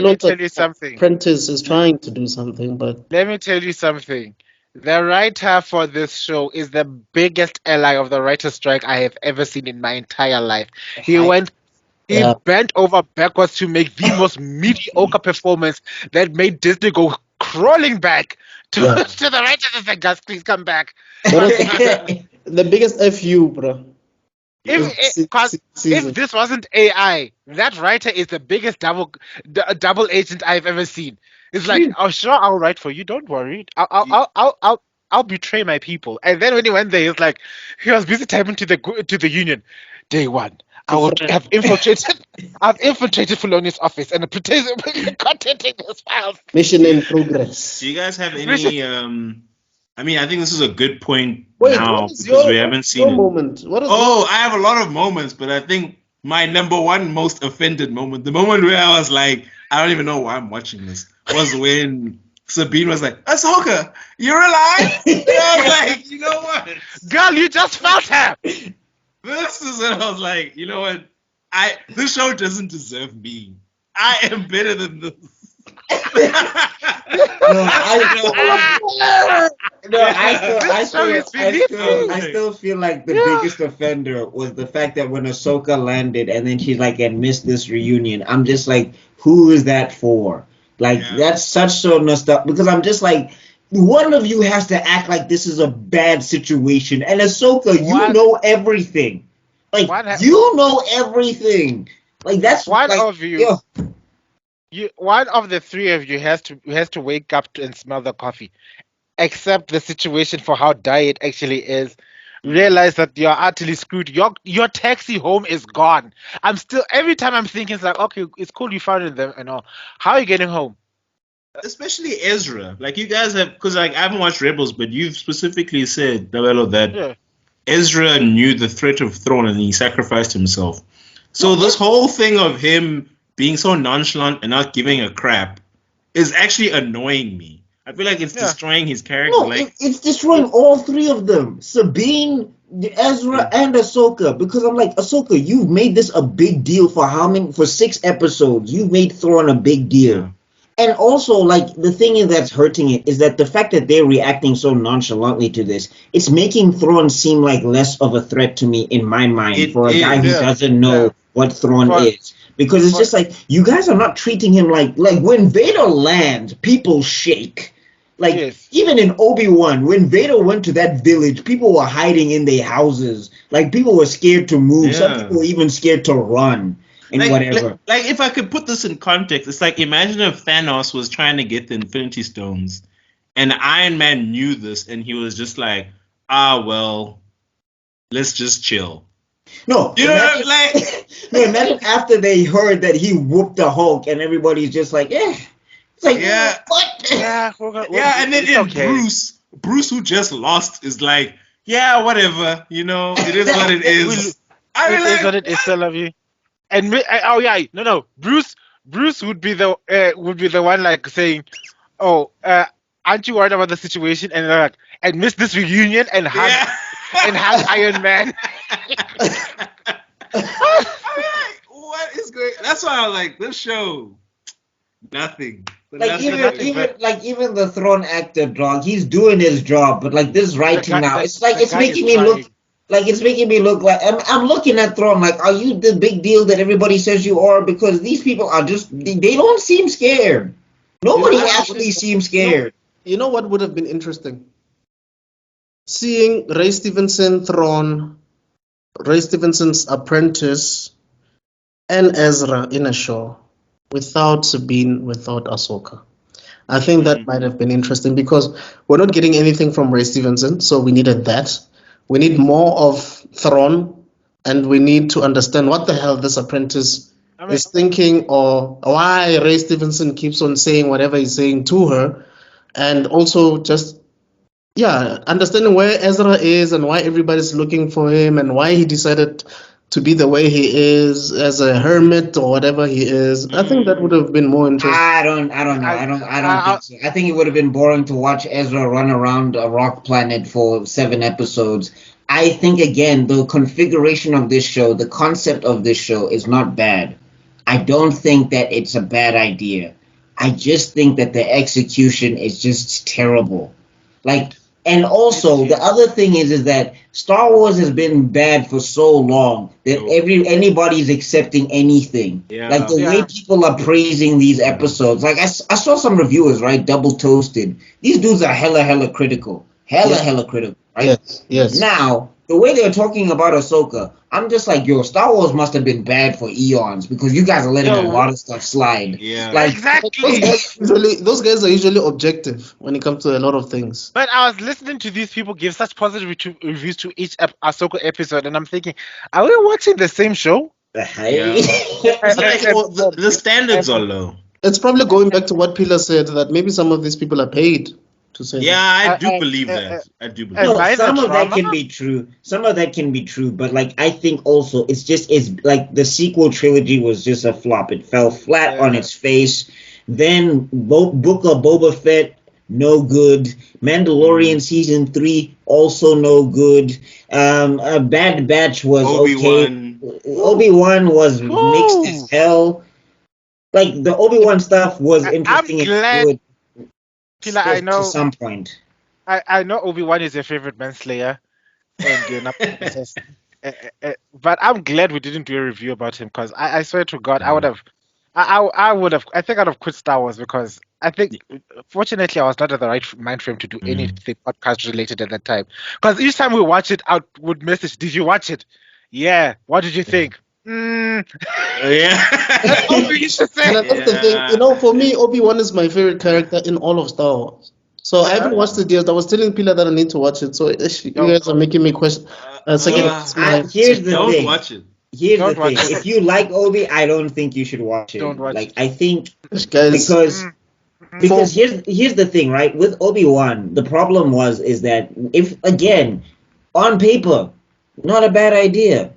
me tell you something. Prentice is trying to do something, but let me tell you something. The writer for this show is the biggest ally of the writer's strike I have ever seen in my entire life. He went He Yeah. bent over backwards to make the most mediocre performance that made Disney go crawling back to, Yeah. to the writers and say, guys, please come back. The biggest FU, bro. If Season. this wasn't AI, that writer is the biggest double agent I've ever seen. It's like, oh, sure, I'll write for you. Don't worry. I'll betray my people. And then when he went there, he's like, he was busy typing to the union. Day one, I would have infiltrated. I've infiltrated Filoni's office and pretended contenting his files. Mission in progress. Do you guys have any? I mean, I think this is a good point Wait, now what is because we haven't seen. your moment? What is Oh, I have a lot of moments, but I think my number one most offended moment, the moment where I was like, I don't even know why I'm watching this, was when Sabine was like, Ahsoka, you're alive? And I was like, you know what? Girl, you just felt her. This is when I was like, you know what? This show doesn't deserve me. I am better than this. I still feel like the biggest offender was the fact that when Ahsoka landed and then she's like, and missed this reunion. I'm just like, who is that for? Like, that's such so nostalgic because I'm just like, one of you has to act like this is a bad situation. And Ahsoka, you know everything. Like, you know everything. Like, that's one like, of you. One of the three of you has to wake up and smell the coffee. Accept the situation for how dire it actually is. Realize that you're utterly screwed. Your taxi home is gone. Every time I'm thinking, it's like, okay, it's cool you found it and all. How are you getting home? Especially Ezra. Like, you guys have, because like I haven't watched Rebels, but you've specifically said, Tebello, that Ezra knew the threat of Thrawn and he sacrificed himself. So this whole thing of him being so nonchalant and not giving a crap is actually annoying me. I feel like it's destroying his character. No, it's destroying all three of them. Sabine, Ezra, and Ahsoka. Because I'm like, Ahsoka, you've made this a big deal for 6 episodes. You've made Thrawn a big deal. Yeah. And also, like, the thing that's hurting it is that the fact that they're reacting so nonchalantly to this, it's making Thrawn seem like less of a threat to me in my mind for a guy who doesn't know what Thrawn is. Because it's just like, you guys are not treating him like when Vader lands, people shake. Like, even in Obi-Wan, when Vader went to that village, people were hiding in their houses. Like, people were scared to move. Yeah. Some people were even scared to run and whatever. Like, if I could put this in context, it's like, imagine if Thanos was trying to get the Infinity Stones, and Iron Man knew this, and he was just like, well, let's just chill. No, you know what I mean? No, imagine after they heard that he whooped the Hulk, and everybody's just like, It's like, what? And then Bruce, who just lost, is like, whatever, it is what it is. It is what it is. I love you. And Bruce would be the one like saying, aren't you worried about the situation? And they're like, and miss this reunion and hug Iron Man. What is going? That's why I like this show. Nothing. Like even the Thrawn actor, dog, he's doing his job, but like this writing now, it's making me look like I'm looking at Thrawn like, are you the big deal that everybody says you are? Because these people are just, they don't seem scared. Nobody actually seems scared. You know what would have been interesting? Seeing Ray Stevenson, Thrawn, Ray Stevenson's apprentice, and Ezra in a show without Sabine, without Ahsoka. I think that might have been interesting because we're not getting anything from Ray Stevenson, so we needed that. We need more of Thrawn, and we need to understand what the hell this apprentice is thinking, or why Ray Stevenson keeps on saying whatever he's saying to her, and also just understanding where Ezra is and why everybody's looking for him and why he decided to be the way he is as a hermit or whatever he is. I think that would have been more interesting. I don't know. I don't think so. I think it would have been boring to watch Ezra run around a rock planet for 7 episodes. I think, again, the configuration of this show, the concept of this show is not bad. I don't think that it's a bad idea. I just think that the execution is just terrible. Like, And also, the other thing is that Star Wars has been bad for so long that anybody's accepting anything. Yeah. Like the way people are praising these episodes. Like I saw some reviewers, right? Double Toasted. These dudes are hella critical. Hella critical, right? Yes. Now, the way they're talking about Ahsoka, I'm just like, yo, Star Wars must have been bad for eons because you guys are letting a lot of stuff slide. Yeah. Like, Exactly. Those guys are usually objective when it comes to a lot of things. But I was listening to these people give such positive reviews to each Ahsoka episode, and I'm thinking, are we watching the same show? It's like, the standards are low. It's probably going back to what Pila said, that maybe some of these people are paid to say Yeah, I do believe that. I do believe No, that. some of that can be true. Some of that can be true, but like I think also it's like the sequel trilogy was just a flop. It fell flat on its face. Then Book of Boba Fett, no good. Mandalorian season 3, also no good. A Bad Batch was Obi-Wan. okay. Obi-Wan was mixed as hell. Like the Obi-Wan stuff was interesting and good. Pila, I know. To some point. I know Obi-Wan is your favorite manslayer, and you're not but I'm glad we didn't do a review about him because I swear to God, I would have. I think I'd have quit Star Wars because I think, fortunately, I was not at the right mind frame to do anything podcast related at that time. Because each time we watch it, I would message, "Did you watch it? Yeah. What did you think?" Yeah. That's all we used to say. And that's the thing, for me, Obi-Wan is my favorite character in all of Star Wars. So I haven't watched it yet. I was telling Pila that I need to watch it. So you guys are making me question. Here's the Don't thing. watch it. Here's the thing. If you like Obi, I don't think you should watch it. Don't watch like it. I think Guys, because here's the thing, right? With Obi-Wan, the problem is that if again, on paper, not a bad idea,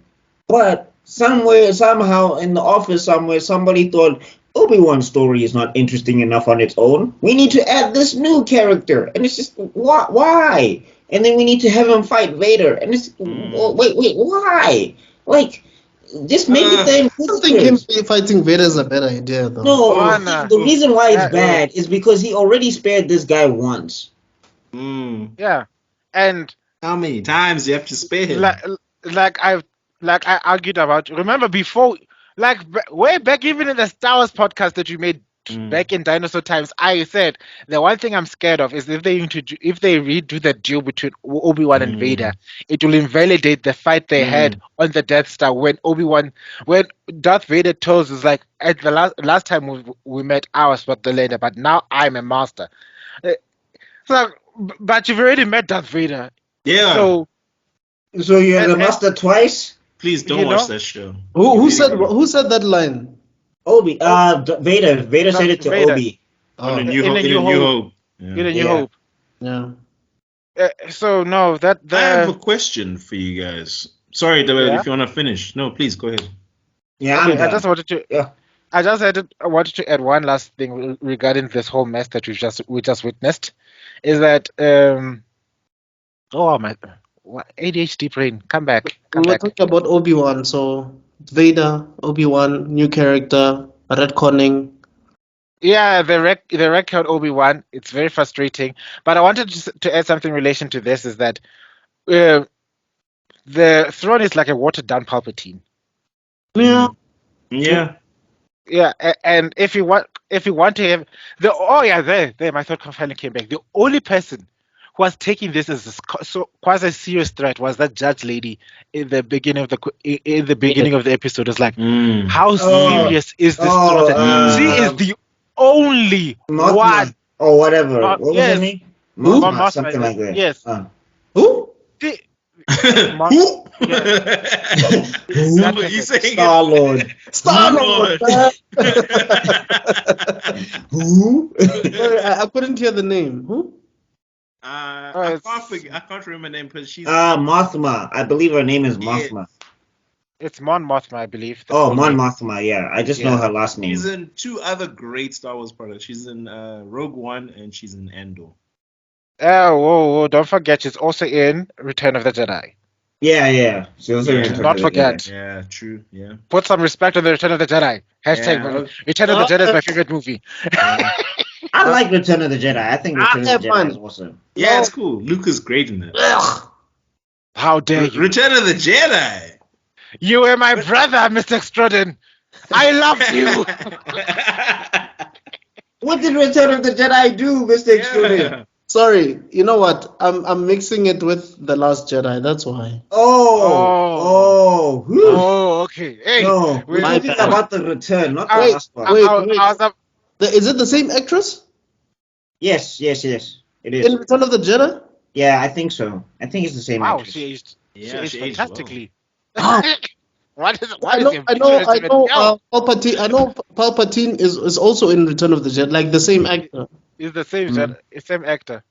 but somehow in the office somewhere, somebody thought Obi-Wan's story is not interesting enough on its own. We need to add this new character, and it's just why? And then we need to have him fight Vader, and it's wait, why? Like, just make it the I don't think him fighting Vader is a bad idea, though. No, the reason why it's bad is because he already spared this guy once. Yeah, and how many times you have to spare him? Like I argued about. Remember before, like way back, even in the Star Wars podcast that you made back in dinosaur times, I said the one thing I'm scared of is if they redo that deal between Obi-Wan and Vader, it will invalidate the fight they had on the Death Star when Darth Vader tells us like at the last time we met, I was but the leader, but now I'm a master. So, but you've already met Darth Vader. Yeah. So you're the master twice? Please don't watch that show. Who said that line? Obi. Vader. Vader said it to Obi. In A New Hope. In A New Hope. Yeah. So no, I have a question for you guys. Sorry, Tebello, if you want to finish. No, please go ahead. Yeah, okay, I just wanted to. Yeah. I wanted to add one last thing regarding this whole mess that we just witnessed, is that oh my, ADHD brain, come back. We were talking about Obi-Wan, so Vader, Obi-Wan, new character, retconning. Yeah, the record Obi-Wan, it's very frustrating. But I wanted to add something in relation to this, is that the throne is like a watered down Palpatine. Yeah. Yeah. Yeah, and if you want to have there my thought finally came back. The only person who was taking this as quite a serious threat was that judge lady in the beginning of the episode. It's like, how serious is this threat? She is the only one or whatever. What was her name? Mothma, something like that. Yes. Who? Who? Who? You saying Star-Lord. Star-Lord. Who? I couldn't hear the name. Who? I can't remember her name, but she's Mothma. I believe her name is Mothma. It's Mon Mothma, I believe. Mon Mothma. Yeah, I just know her last name. She's in 2 other great Star Wars products. She's in Rogue One and she's in Andor. Whoa! Don't forget, she's also in Return of the Jedi. Yeah. She also do not forget. Yeah, true. Yeah. Put some respect on the Return of the Jedi. Hashtag Return of the Jedi is my favorite movie. I I like Return of the Jedi. I think Return of the Jedi is awesome. Yeah, it's cool. Luke is great in that. Ugh. How dare you? Return of the Jedi. You were my brother, Mr. Extrodin. I loved you. What did Return of the Jedi do, Mr. Extrodin? Sorry, you know what? I'm mixing it with The Last Jedi. That's why. Oh, okay. Hey, no, we're my talking bad. about the return, not the Wait, last one. wait. Is it the same actress Yes, it is. in Return of the Jedi? Yeah, I think so. I think it's the same wow, actress. she aged Aged fantastically. Ah. What is I your know. Palpatine? I know. Palpatine is also in Return of the Jedi, like the same actor. He's the same same actor.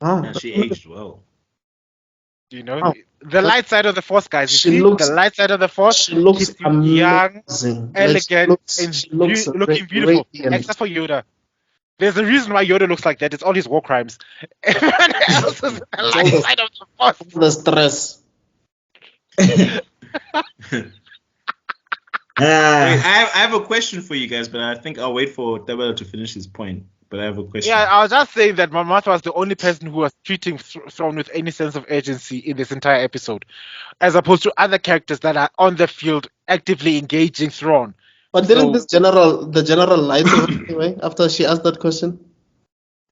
Ah, She aged well. You know, Oh. the light side of the Force, guys. You She see, looks- the light side of the Force. she looks keeps you young, amazing. elegant, She looks looking beautiful. radiant. Except for Yoda. There's a reason why Yoda looks like that. It's all his war crimes. Everyone else is the light side of the Force. The stress. Wait, I have a question for you guys, but I think I'll wait for Tebello to finish his point. But I have a question. Yeah, I was just saying that Martha was the only person who was treating Thrawn with any sense of urgency in this entire episode, as opposed to other characters that are on the field actively engaging Thrawn. But didn't the general lie to her anyway after she asked that question?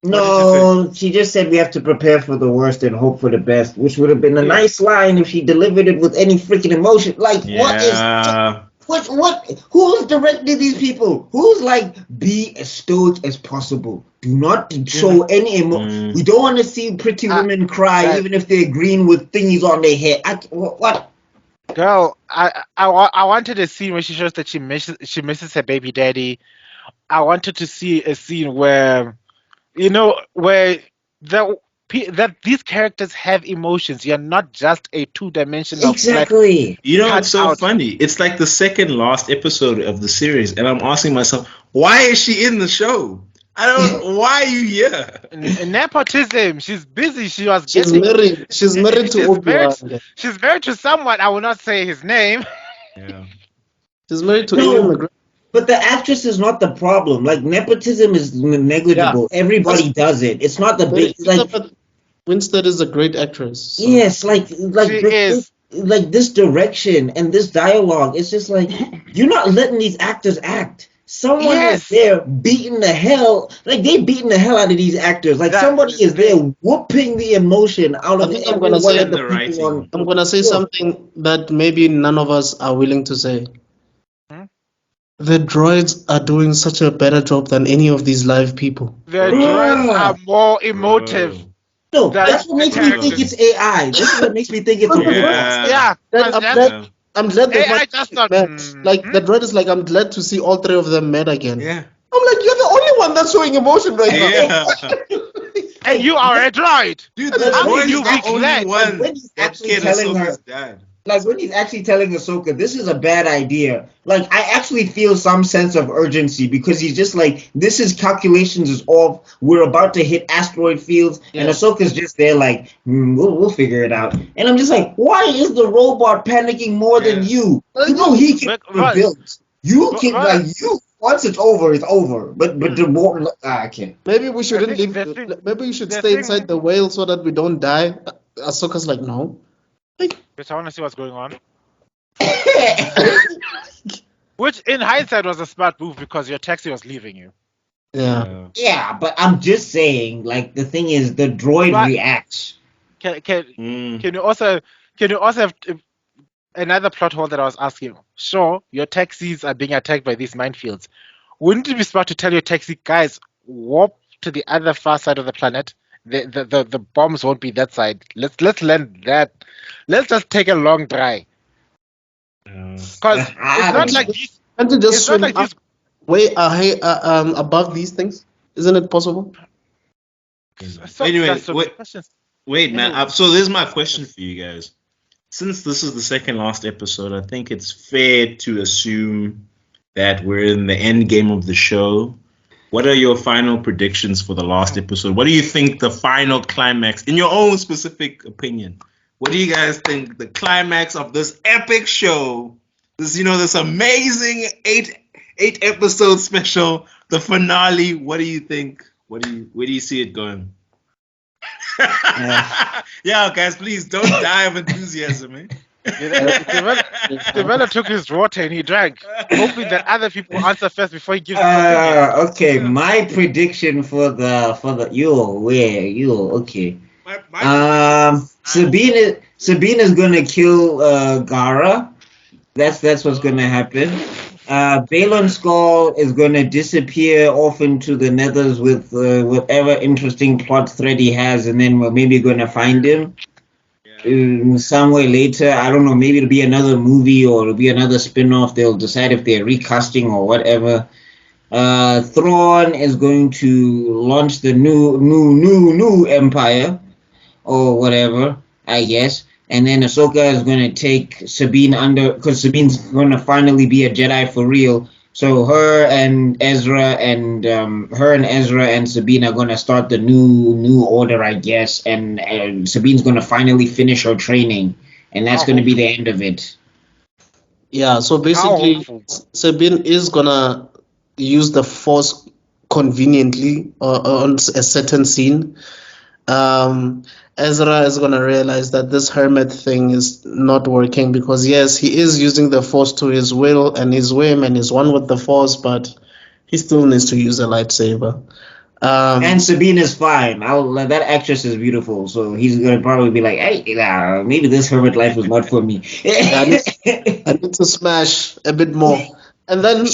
No, she just said we have to prepare for the worst and hope for the best, which would have been a nice line if she delivered it with any freaking emotion. Like, who's directing these people? Who's like, be as stoic as possible. Do not show any emotion. We don't want to see pretty women cry, even if they're green with thingies on their head. What? Girl, I wanted a scene where she shows that she misses her baby daddy. I wanted to see a scene where, you know, where that these characters have emotions. You're not just a two-dimensional. Exactly. You know, it's so funny. It's like the second last episode of the series, and I'm asking myself, why is she in the show? I don't. Why are you here? Nepotism. She's busy. She's married. She's married to Obi-Wan. She's married to someone. I will not say his name. Yeah. She's married to Ian McGregor. But the actress is not the problem. Like, nepotism is negligible. Yeah. Everybody does it. It's not the big. Like, Winstead is a great actress. So. Yes, like this direction and this dialogue. It's just like you're not letting these actors act. Someone is there beating the hell, like they beating the hell out of these actors. Like somebody is there whooping the emotion out of everyone. I'm gonna say something that maybe none of us are willing to say. The droids are doing such a better job than any of these live people. The droids are more emotive. No, that's what makes me think it's AI. This is what makes me think it's I'm glad the droid met. Like the droid is like, I'm glad to see all three of them met again. Yeah. I'm like, you're the only one that's showing emotion right now. And you are a droid. Dude, the droid is the only one when he's actually telling her, like when he's actually telling Ahsoka, this is a bad idea. Like I actually feel some sense of urgency because he's just like, this is calculations is off. We're about to hit asteroid fields, and Ahsoka's just there like, we'll figure it out. And I'm just like, why is the robot panicking more than you? You know he can rebuild. You can like you. Once it's over. But the more I can't. Maybe we shouldn't leave. Maybe we should stay inside the whale so that we don't die. Ahsoka's like, no. Because I want to see what's going on. Which, in hindsight, was a smart move because your taxi was leaving you. Yeah. Yeah, but I'm just saying, like, the thing is, the droid reacts. Can you also have another plot hole that I was asking? Sure, your taxis are being attacked by these minefields. Wouldn't it be smart to tell your taxi, guys, warp to the other far side of the planet? The bombs won't be that side. Let's land that. Let's just take a long drive. Because it's not like these. Can't you just swim way above these things? Isn't it possible? Anyway, wait, man. So this is my question for you guys. Since this is the second last episode, I think it's fair to assume that we're in the end game of the show. What are your final predictions for the last episode? What do you think the final climax, in your own specific opinion? What do you guys think the climax of this epic show, this amazing eight episode special, the finale? What do you think where do you see it going? Yeah, guys, please don't die of enthusiasm, eh? Tebello took his water and he drank, hoping that other people answer first before he gives his opinion. Okay, my prediction for the okay. Sabine is gonna kill Gara. That's what's gonna happen. Balon Skull is gonna disappear off into the nethers with whatever interesting plot thread he has, and then we're maybe gonna find him somewhere later. I don't know. Maybe it'll be another movie or it'll be another spin-off. They'll decide if they're recasting or whatever. Thrawn is going to launch the new empire or whatever, I guess. And then Ahsoka is going to take Sabine under, because Sabine's going to finally be a Jedi for real. So her and Ezra and Sabine are going to start the new order, I guess. And Sabine's going to finally finish her training, and that's going to be the end of it. Yeah. So basically, Sabine is gonna use the Force conveniently on a certain scene. Ezra is gonna realize that this hermit thing is not working because yes, he is using the Force to his will and his whim and is one with the Force, but he still needs to use a lightsaber. And Sabine is fine. That actress is beautiful, so he's gonna probably be like, "Hey, maybe this hermit life was not for me." I need to smash a bit more. And then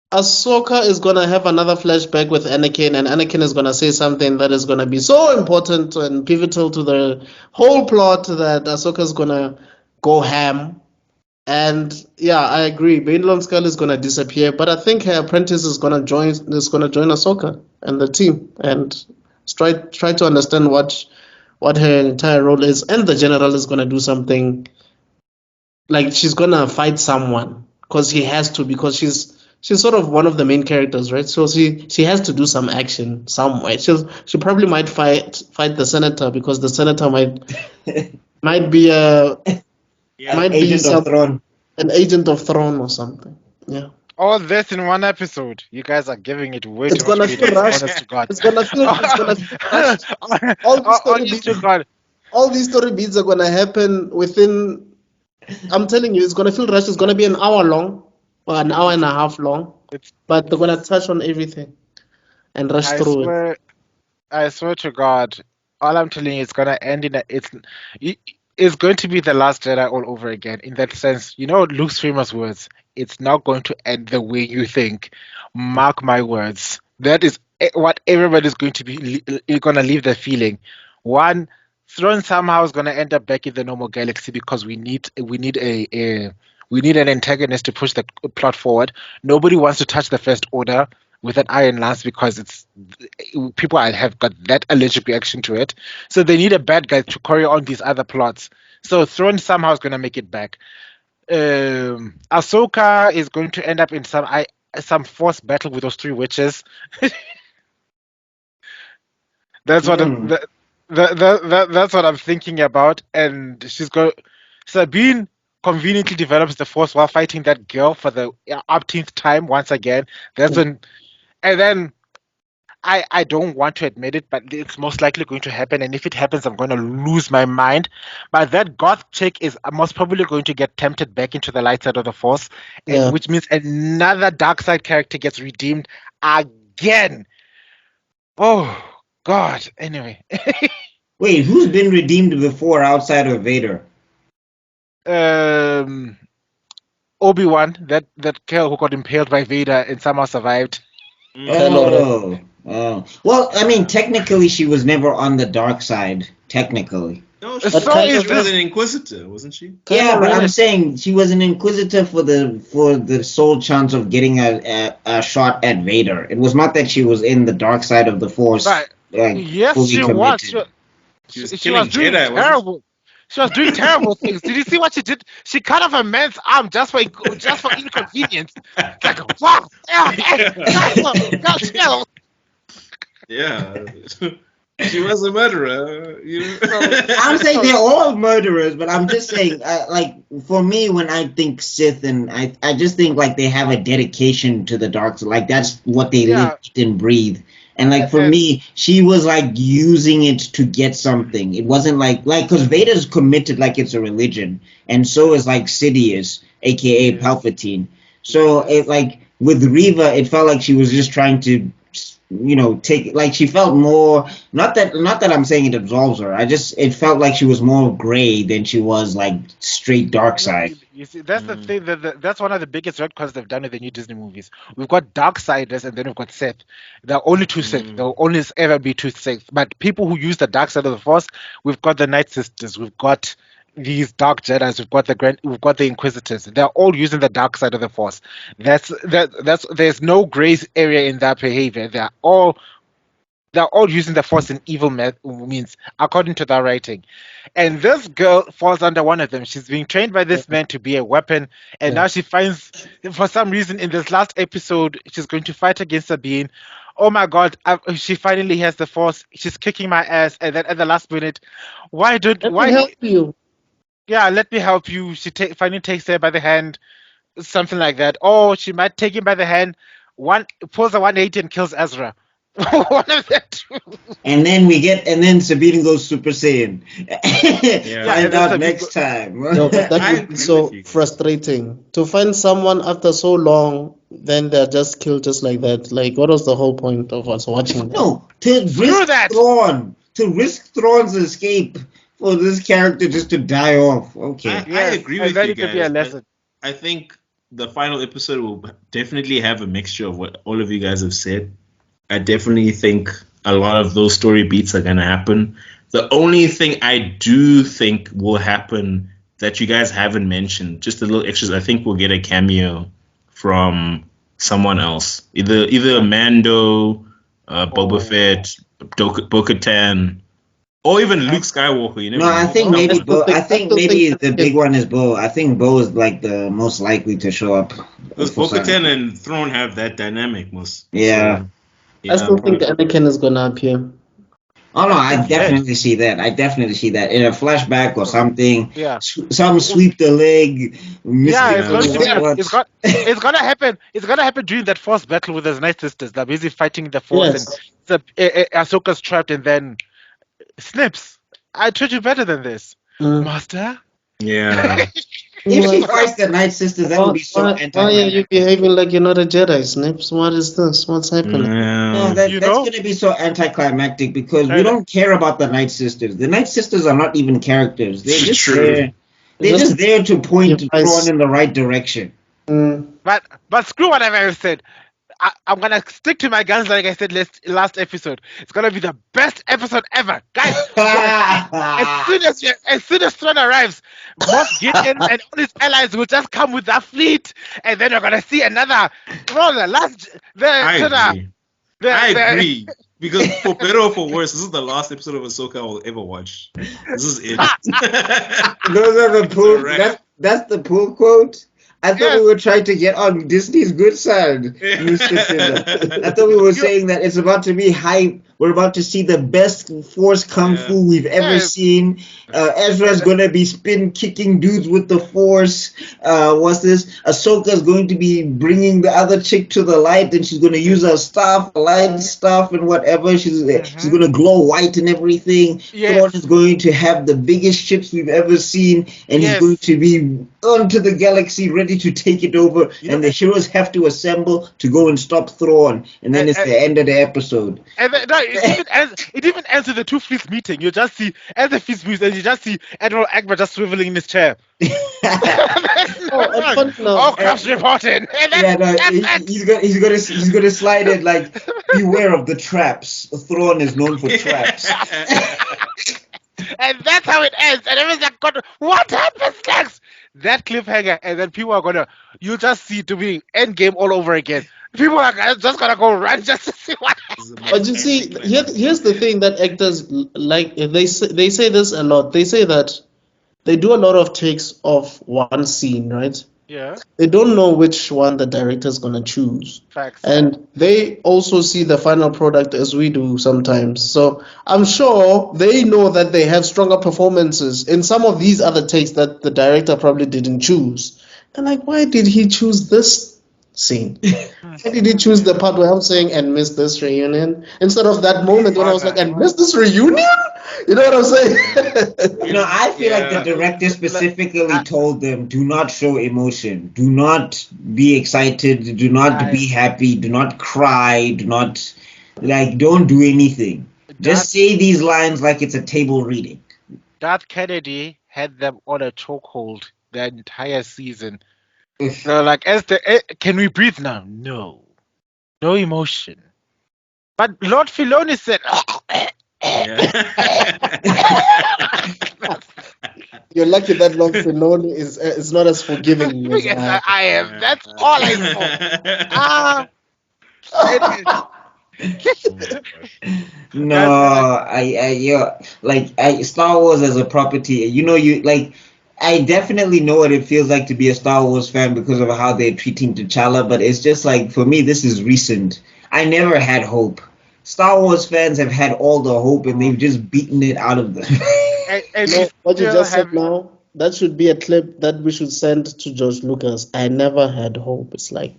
Ahsoka is gonna have another flashback with Anakin, and Anakin is gonna say something that is gonna be so important and pivotal to the whole plot that Ahsoka is gonna go ham. And yeah, I agree. Balon Skull is gonna disappear, but I think her apprentice is gonna join Ahsoka and the team and try to understand what her entire role is. And the general is gonna do something like she's gonna fight someone because he has to, because she's sort of one of the main characters, right? So she has to do some action some way. She probably might fight the senator because the senator might be an agent of Thrawn or something. Yeah. All this in one episode. You guys are giving it way It's too much gonna feel rushed. honest to God. It's gonna feel rushed. All these story beats are gonna happen within. I'm telling you, it's gonna feel rushed. It's gonna be an hour long or an hour and a half long, but they're gonna touch on everything and rush through it. I swear to God, all I'm telling you is gonna end in it's going to be the Last Jedi all over again. In that sense, you know Luke's famous words. It's not going to end the way you think. Mark my words. That is what everybody's going to be gonna leave the feeling. One, Thrawn somehow is gonna end up back in the normal galaxy because we need an antagonist to push the plot forward. Nobody wants to touch the First Order with an iron lance because people have got that allergic reaction to it. So they need a bad guy to carry on these other plots. So Thrawn somehow is going to make it back. Ahsoka is going to end up in some forced battle with those three witches. That's what that's what I'm thinking about. And Sabine conveniently develops the Force while fighting that girl for the upteenth time once again. And then I don't want to admit it, but it's most likely going to happen. And if it happens, I'm going to lose my mind. But that goth chick is most probably going to get tempted back into the light side of the Force, which means another dark side character gets redeemed again. Oh, God. Anyway. Wait, who's been redeemed before outside of Vader? Obi-Wan, that girl who got impaled by Vader and somehow survived. Oh. Well, I mean, technically, she was never on the dark side. Technically. No, she was an Inquisitor, wasn't she? Yeah, but I'm saying she was an Inquisitor for the sole chance of getting a shot at Vader. It was not that she was in the dark side of the Force. Right. Yes, she was. She was doing terrible. She was doing terrible things. Did you see what she did? She cut off a man's arm just for inconvenience. It's like, wow, Yeah. She was a murderer. I'm saying they're all murderers, but I'm just saying, like, for me, when I think Sith, and I just think like they have a dedication to the dark side. Like that's what they live, eat, and breathe. And like for me, she was like using it to get something. It wasn't like because Vader's committed like it's a religion, and so is like Sidious, aka Palpatine. So it like with Reva, it felt like she was just trying to, take, like, she felt more, not that I'm saying it absolves her. It felt like she was more gray than she was like straight dark side. You see, that's the thing. That's one of the biggest retcons they've done with the new Disney movies. We've got Darksiders and then we've got Sith. There are only two Sith. There will only ever be two Sith. But people who use the dark side of the Force, we've got the Night Sisters. We've got these Dark Jedis. We've got the Inquisitors. They're all using the dark side of the Force. That's there's no gray area in that behavior. They're all using the Force in evil means, according to that writing. And this girl falls under one of them. She's being trained by this man to be a weapon, and now she finds, for some reason, in this last episode, she's going to fight against Sabine. Oh my God! She finally has the Force. She's kicking my ass, and then at the last minute, Let me help you. Yeah, let me help you. She finally takes her by the hand, something like that. Oh, she might take him by the hand. Pulls a 180 and kills Ezra. One of the two. And then Sabine goes Super Saiyan. Find out next time. No, but that would be so frustrating to find someone after so long, then they're just killed just like that. Like, what was the whole point of us watching? No, to risk Thrawn's escape for this character just to die off. Okay, I agree with you guys. Be a lesson. I think the final episode will definitely have a mixture of what all of you guys have said. I definitely think a lot of those story beats are going to happen. The only thing I do think will happen that you guys haven't mentioned, just a little extras, I think we'll get a cameo from someone else. Either Mando, Boba Fett, Bo-Katan, or even Luke Skywalker. You never know. I think maybe the big one is Bo. I think Bo is like the most likely to show up. Because Bo-Katan and Thrawn have that dynamic most. Yeah. So, I still think Anakin is gonna appear. Oh no, I definitely see that. In a flashback or something. Yeah. Some sweep the leg. It's gonna happen. It's gonna happen during that Force battle with his Night Sisters. They're busy fighting the Force, and Ahsoka's trapped, and then snips. I treat you better than this, Master. Yeah. If she fights the Night Sisters, that would be so anti. Why are you behaving like you're not a Jedi, Snips? What is this? What's happening? No, that's going to be so anticlimactic because we don't care about the Night Sisters. The Night Sisters are not even characters. They're just there. They're just there to point Thrawn in the right direction. But screw what I've said. I'm gonna stick to my guns, like I said last episode. It's gonna be the best episode ever, guys. as soon as Thrawn arrives, Moff Gideon and all his allies will just come with that fleet, and then you're gonna see another Thrawn. I agree. Because for better or for worse, this is the last episode of Ahsoka I will ever watch. This is it. Those are the pull. That's the pull quote. I thought we were trying to get on Disney's good side, Mr. I thought we were saying that it's about to be hype. We're about to see the best Force Kung Fu we've ever seen. Ezra's going to be spin kicking dudes with the Force. What's this? Ahsoka's going to be bringing the other chick to the light, and she's going to use her staff, light stuff, and whatever. She's going to glow white and everything. Thrawn is going to have the biggest ships we've ever seen, and he's going to be onto the galaxy, ready to take it over. And the heroes have to assemble to go and stop Thrawn, and then it's the end of the episode. And it even ends with the two fleets meeting. You just see as the fleets meet, and you just see Admiral Akbar just swiveling in his chair. Crafts reporting. He's gonna slide it like, beware of the traps. Thrawn is known for traps. And that's how it ends. And everyone's like, what happens next? That cliffhanger, and then people are you just see it to be Endgame all over again. People are just gonna go run just to see what happens. But you see, here's the thing that actors like. They say this a lot. They say that they do a lot of takes of one scene, right? Yeah. They don't know which one the director's gonna choose. Facts. And they also see the final product as we do sometimes. So I'm sure they know that they have stronger performances in some of these other takes that the director probably didn't choose. And like, why did he choose this scene? Why did he choose the part where I'm saying and miss this reunion instead of that moment when I was like, and miss this reunion? You know what I'm saying? I feel like the director specifically told them, do not show emotion, do not be excited, do not be happy, do not cry, do not, don't do anything. Just say these lines like it's a table reading. Darth Kennedy had them on a chokehold the entire season. They're like, can we breathe now? No. No emotion. But Lord Filoni said, You're lucky that Lord Filoni is not as forgiving as yes, I am. That's all I saw. No, Star Wars as a property, I definitely know what it feels like to be a Star Wars fan because of how they're treating T'Challa, but it's just like, for me, this is recent. I never had hope. Star Wars fans have had all the hope and they've just beaten it out of them. What you just said now, that should be a clip that we should send to George Lucas. I never had hope. It's like,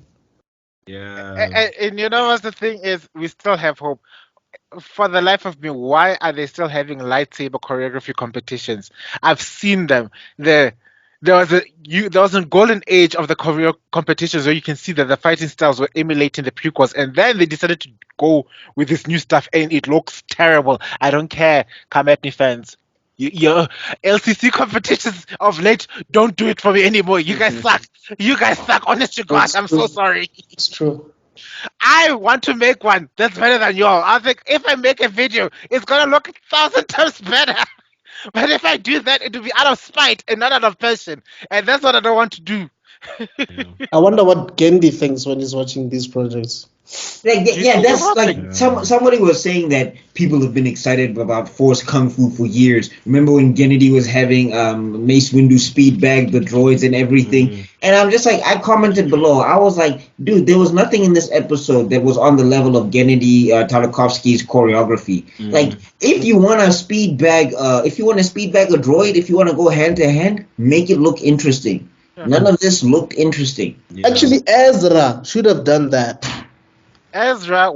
yeah. And you know what the thing is? We still have hope. For the life of me, why are they still having lightsaber choreography competitions? I've seen them. There was a golden age of the choreo competitions where you can see that the fighting styles were emulating the prequels, and then they decided to go with this new stuff, and it looks terrible. I don't care, come at me, fans. Your LCC competitions of late don't do it for me anymore. You guys suck. You guys suck. Honest to God, I'm so sorry. It's true. I want to make one that's better than yours. I think if I make a video, it's gonna look 1,000 times better. But if I do that, it will be out of spite and not out of passion, and that's what I don't want to do. I wonder what Gendy thinks when he's watching these projects. Somebody was saying that people have been excited about Force Kung Fu for years. Remember when Gennady was having Mace Windu speed bag the droids and everything? And I'm just like, I commented below. I was like, dude, there was nothing in this episode that was on the level of Gennady Tartakovsky's choreography. Like, if you want to speed bag a droid, if you want to go hand to hand, make it look interesting. None of this looked interesting. Actually, Ezra should have done that. Ezra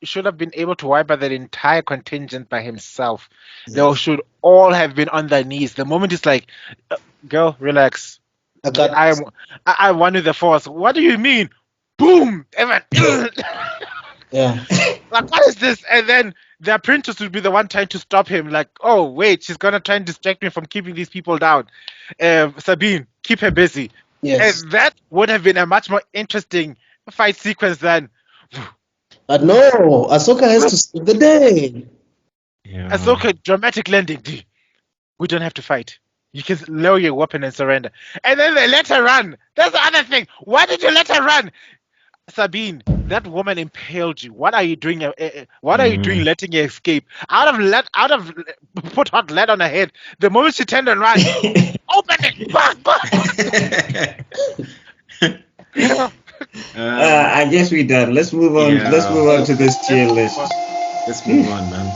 should have been able to wipe out that entire contingent by himself. They should all have been on their knees. The moment it's like, girl, relax. I won with the Force. What do you mean? Boom! Yeah. Like, what is this? And then the apprentice would be the one trying to stop him. Like, oh, wait, she's going to try and distract me from keeping these people down. Sabine, keep her busy. Yes. And that would have been a much more interesting fight sequence than... But no, Ahsoka has to save the day. Yeah. Ahsoka, dramatic landing. We don't have to fight. You can lower your weapon and surrender. And then they let her run. That's the other thing. Why did you let her run? Sabine, that woman impaled you. What are you doing? What are you doing letting her escape? Out of put hot lead on her head. The moment she turned and ran, open it! I guess we're done. Let's move on. Let's move on to this tier list. Let's move on, man.